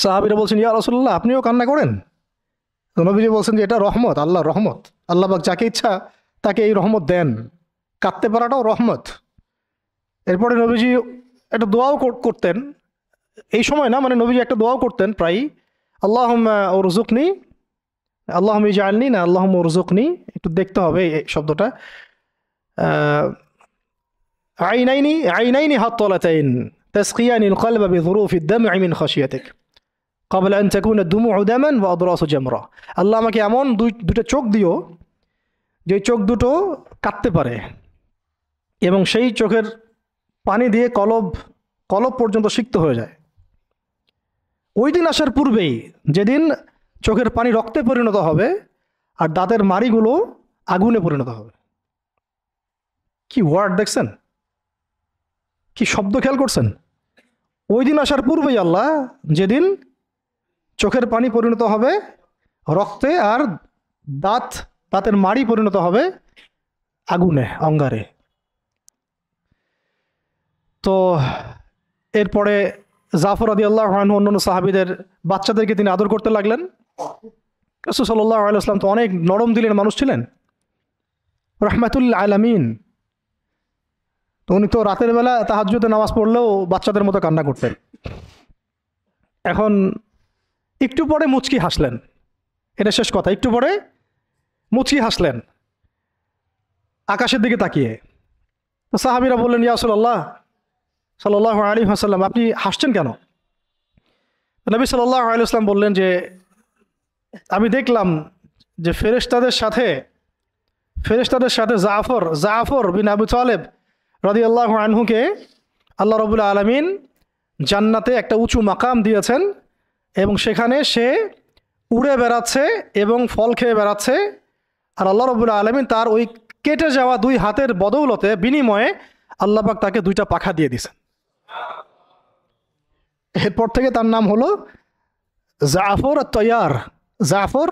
Speaker 1: সাহাবীরা বলছেন, ইয়া রাসূলুল্লাহ, আপনিও কান্না করেন? তো নবীজি বলছেন যে এটা রহমত, আল্লাহর রহমত। আল্লাহ পাক যাকে ইচ্ছা তাকে এই রহমত দেন, কাঁদতে পারাটাও রহমত। এরপরে নবীজি একটা দোয়াও করতেন, এই সময় না, মানে নবীজি একটা দোয়াও করতেন প্রায়ই, আল্লাহুম্মা উরযুকনি, আল্লাহুম্মা ইজআলনি, না আল্লাহুম্মা উরযুকনি, একটু দেখতে হবে এই শব্দটা। আইনাইনি আইনাইনি হাত্তালাতাইন তাসকিয়ানিল কলবা বিযুরুফিদ দাম'i মিন খাশিয়াতিক ক্বাবলা আন তাকুনা দুমু'ু দামান ওয়া আদরাসু জামরা। আল্লাহ আমাকে এমন দুটো চোখ দিও যে চোখ দুটো কাঁদতে পারে এবং সেই চোখের পানি দিয়ে কলব পর্যন্ত সিক্ত হয়ে যায়। ওই দিন আসার পূর্বেই, যেদিন চোখের পানি রক্তে পরিণত হবে আর দাঁতের মাড়িগুলো আগুনে পরিণত হবে। কি ওয়ার্ড দেখছেন, কি শব্দ খেয়াল করছেন? ওই দিন আসার পূর্বেই আল্লাহ, যেদিন চোখের পানি পরিণত হবে রক্তে আর দাঁতের মাড়ি পরিণত হবে আগুনে, অঙ্গারে। তো এরপরে জাফর রাদিয়াল্লাহু আনহু অন্যান্য সাহাবীদের বাচ্চাদেরকে তিনি আদর করতে লাগলেন। রাসূল সাল্লাল্লাহু আলাইহি ওয়াসাল্লাম তো অনেক নরম দিলের মানুষ ছিলেন, রাহমাতুল আলামিন। তো উনি তো রাতের বেলা তাহাজ্জুদে নামাজ পড়লেও বাচ্চাদের মতো কান্না করতেন। এখন একটু পরে মুচকি হাসলেন, এটা শেষ কথা। একটু পরে মুচকি হাসলেন আকাশের দিকে তাকিয়ে। তো সাহাবীরা বললেন, ইয়া রাসূলুল্লাহ সাল্লাল্লাহু আলাইহি ওয়াসাল্লাম, আপনি হাসছেন কেন? নবী সাল্লাল্লাহু আলাইহি ওয়াসাল্লাম বললেন যে, আমি দেখলাম যে ফেরেশতাদের সাথে জাফর বিন আবু তালেব রাদিয়াল্লাহু আনহুকে আল্লাহ রাব্বুল আলামিন জান্নাতে একটা উঁচু মাকাম দিয়েছেন এবং সেখানে সে উড়ে বেড়াচ্ছে এবং ফল খেয়ে বেড়াচ্ছে। আর আল্লাহ রাব্বুল আলামিন তার ওই কেটে যাওয়া দুই হাতের বদৌলতে, বিনিময়ে আল্লাহ পাক তাকে দুইটা পাখা দিয়ে দিয়েছেন। এরপর থেকে তার নাম হলো জাফর আত-তাইয়ার। জাফর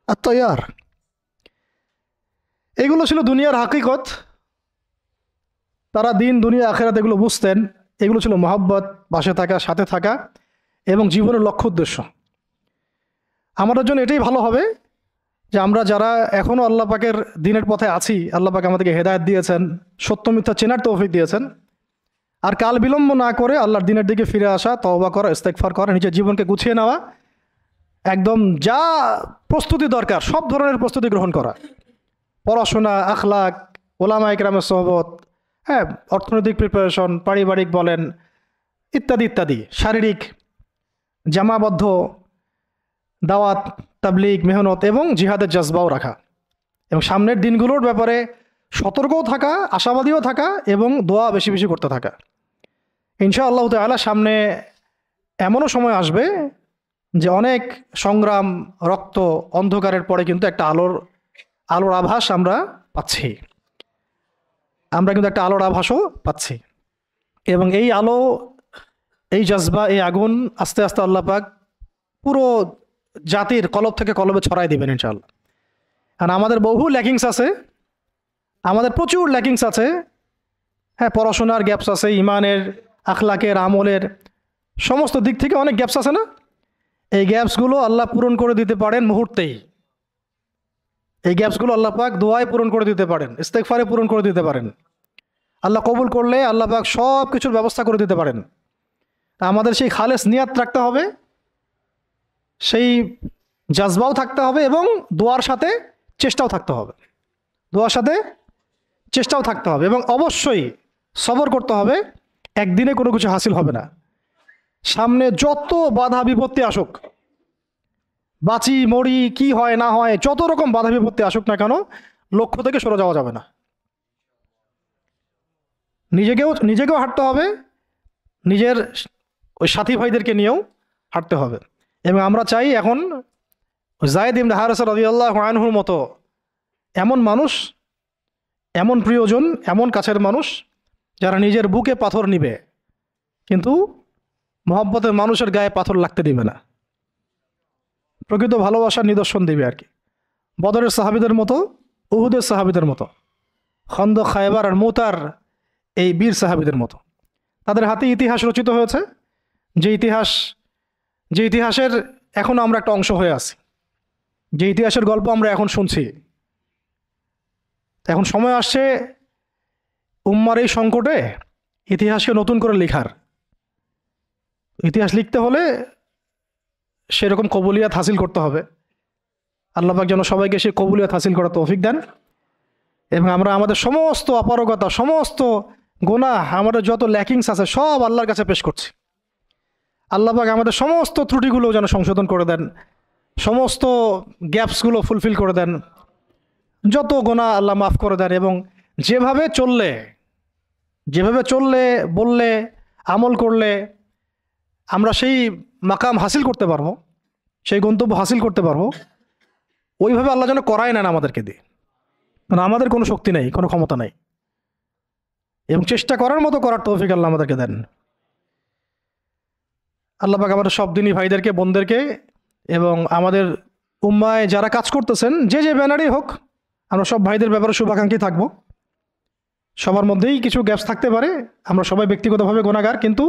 Speaker 1: আত-তাইয়ার। এগুলো ছিল দুনিয়ার হাকিকত। তারা দিন দুনিয়া আখেরাত এগুলো বুঝতেন। এগুলো ছিল মহব্বত, পাশে থাকা, সাথে থাকা এবং জীবনের লক্ষ্য উদ্দেশ্য। আমাদের জন্য এটাই ভালো হবে যে আমরা যারা এখনও আল্লাহ পাকের দিনের পথে আছি, আল্লাহ পাক আমাদেরকে হেদায়েত দিয়েছেন, সত্য মিথ্যা চেনার তৌফিক দিয়েছেন। আর কাল বিলম্ব না করে আল্লাহর দিনের দিকে ফিরে আসা, তওবা করা, ইস্তেগফার করা, নিজের জীবনকে গুছিয়ে নেওয়া, একদম যা প্রস্তুতি দরকার সব ধরনের প্রস্তুতি গ্রহণ করা। পড়াশোনা, আখলাক, ওলামা ইকরামের সোহবত, হ্যাঁ, অর্থনৈতিক প্রিপারেশন, পারিবারিক বলেন, ইত্যাদি ইত্যাদি, শারীরিক জামাবদ্ধ দাওয়াত, তাবলীগ, মেহনত এবং জিহাদের জজবাও রাখা, এবং সামনের দিনগুলোর ব্যাপারে সতর্কও থাকা, আশাবাদীও থাকা এবং দোয়া বেশি বেশি করতে থাকা। ইনশাআল্লাহ তাআলা সামনে এমনও সময় আসবে যে অনেক সংগ্রাম, রক্ত, অন্ধকারের পরে কিন্তু একটা আলোর আভাস আমরা পাচ্ছি। আমরা কিন্তু একটা আলোর আভাসও পাচ্ছি এবং এই আলো, এই জজবা, এই আগুন আস্তে আস্তে আল্লাহ পাক পুরো জাতির কলব থেকে কলবে ছড়াই দিবেন ইনশাআল্লাহ। আর আমাদের বহু ল্যাকিংস আছে, আমাদের প্রচুর ল্যাকিংস আছে। হ্যাঁ, পড়াশোনার গ্যাপস আছে, ইমানের, আখলাকের, আমলের সমস্ত দিক থেকে অনেক গ্যাপস আছে না? এই গ্যাপসগুলো আল্লাহ পূরণ করে দিতে পারেন মুহূর্তেই। এই গ্যাপসগুলো আল্লাহ পাক দোয়ায় পূরণ করে দিতে পারেন, ইস্তেগফারে পূরণ করে দিতে পারেন। আল্লাহ কবুল করলে আল্লাহ পাক সব কিছুর ব্যবস্থা করে দিতে পারেন। তা আমাদের সেই খালেস নিয়াত রাখতে হবে, সেই জাজবাও থাকতে হবে এবং দোয়ার সাথে চেষ্টাও থাকতে হবে। দোয়ার সাথে চেষ্টাও থাকতে হবে এবং অবশ্যই সবর করতে হবে। একদিনে কোনো কিছু হাসিল হবে না। সামনে যত বাধা বিপত্তি আসুক, বাঁচি মরি, কি হয় না হয়, যত রকম বাধা বিপত্তি আসুক না কেন, লক্ষ্য থেকে সরে যাওয়া যাবে না। নিজেকেও হাঁটতে হবে, নিজের ওই সাথী ভাইদেরকে নিয়েও হাঁটতে হবে। এবং আমরা চাই এখন যায়েদ ইবনে হারেসা রাদিয়াল্লাহু আনহুর মতো এমন মানুষ, এমন প্রিয়জন, এমন কাছের মানুষ যারা নিজের বুকে পাথর নিবে কিন্তু মহব্বতের মানুষের গায়ে পাথর লাগতে দিবে না, প্রকৃত ভালোবাসার নিদর্শন দিবে আর কি। বদরের সাহাবীদের মতো, উহুদের সাহাবীদের মতো, খন্দক, খায়বার আর মুতার এই বীর সাহাবীদের মতো। তাদের হাতে ইতিহাস রচিত হয়েছে, যে ইতিহাসের এখন আমরা একটা অংশ হয়ে আছি, যে ইতিহাসের গল্প আমরা এখন শুনছি। এখন সময় আসছে উম্মার এই সংকটে ইতিহাসকে নতুন করে লেখার। ইতিহাস লিখতে হলে সেরকম কবুলিয়াত হাসিল করতে হবে। আল্লাহ পাক যেন সবাইকে সেই কবুলিয়াত হাসিল করার তৌফিক দেন এবং আমরা আমাদের সমস্ত অপারগতা, সমস্ত গুনাহ, আমাদের যত ল্যাকিংস আছে সব আল্লাহর কাছে পেশ করছি। আল্লাহ পাক আমাদের সমস্ত ত্রুটিগুলো যেন সংশোধন করে দেন, সমস্ত গ্যাপসগুলো ফুলফিল করে দেন, যত গুনাহ আল্লাহ মাফ করে দেন, এবং যেভাবে চললে বললে আমল করলে আমরা সেই মাকাম হাসিল করতে পারবো, সেই গন্তব্য হাসিল করতে পারবো, ওইভাবে আল্লাহ যেন করায় নেন আমাদেরকে দিয়ে। কারণ আমাদের কোনো শক্তি নেই, কোনো ক্ষমতা নেই, এবং চেষ্টা করার মতো করার তৌফিক আল্লাহ আমাদেরকে দেন। আল্লাহ পাক আমাদের সব দিনী ভাইদেরকে, বোনদেরকে, এবং আমাদের উম্মায় যারা কাজ করতেছেন যে ব্যানারই হোক, আমরা সব ভাইদের ব্যাপারে শুভাকাঙ্ক্ষী থাকব। সবার মধ্যেই কিছু গ্যাপস থাকতে পারে, আমরা সবাই ব্যক্তিগতভাবে গুনাহগার, কিন্তু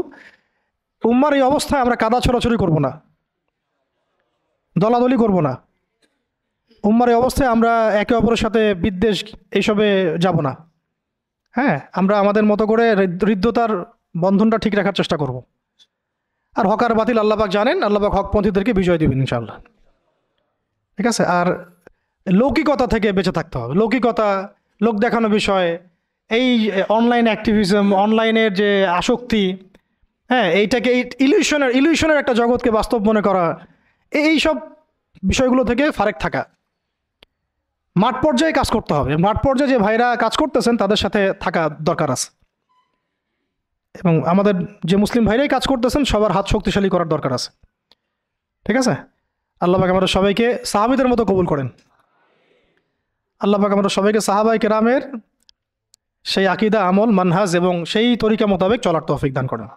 Speaker 1: উম্মার এই অবস্থায় আমরা কাদা ছড়াছড়ি করব না, দলাদলি করব না। উম্মার এই অবস্থায় আমরা একে অপরের সাথে বিদ্বেষ এইসবে যাব না। হ্যাঁ, আমরা আমাদের মতো করে হৃদ্যতার বন্ধনটা ঠিক রাখার চেষ্টা করব। আর হক আর বাতিল আল্লাহ পাক জানেন, আল্লাহ পাক হকপন্থীদেরকে বিজয় দিবেন ইনশাআল্লাহ। ঠিক আছে? আর লৌকিকতা থেকে বেঁচে থাকতে হবে। লৌকিকতা, লোক দেখানো বিষয়, এই অনলাইন অ্যাক্টিভিজম, অনলাইনের যে আসক্তি, হ্যাঁ, এইটাকে এই ইলিউশনের একটা জগৎকে বাস্তব মনে করা, এই সব বিষয়গুলো থেকে ফারেক থাকা, মাঠ পর্যায়ে কাজ করতে হবে। মাঠ পর্যায়ে যে ভাইরা কাজ করতেছেন তাদের সাথে থাকা দরকার আছে, এবং আমাদের যে মুসলিম ভাইরাই কাজ করতেছেন সবার হাত শক্তিশালী করার দরকার আছে। ঠিক আছে? আল্লাহ পাক আমাদের সবাইকে সাহাবীদের মতো কবুল করেন। আল্লাহ পাক আমাদের সবাইকে সাহাবায়ে কেরামের সেই আকীদা, আমল, মানহাজ এবং সেই তরিকা মোতাবেক চলার তৌফিক দান করেন।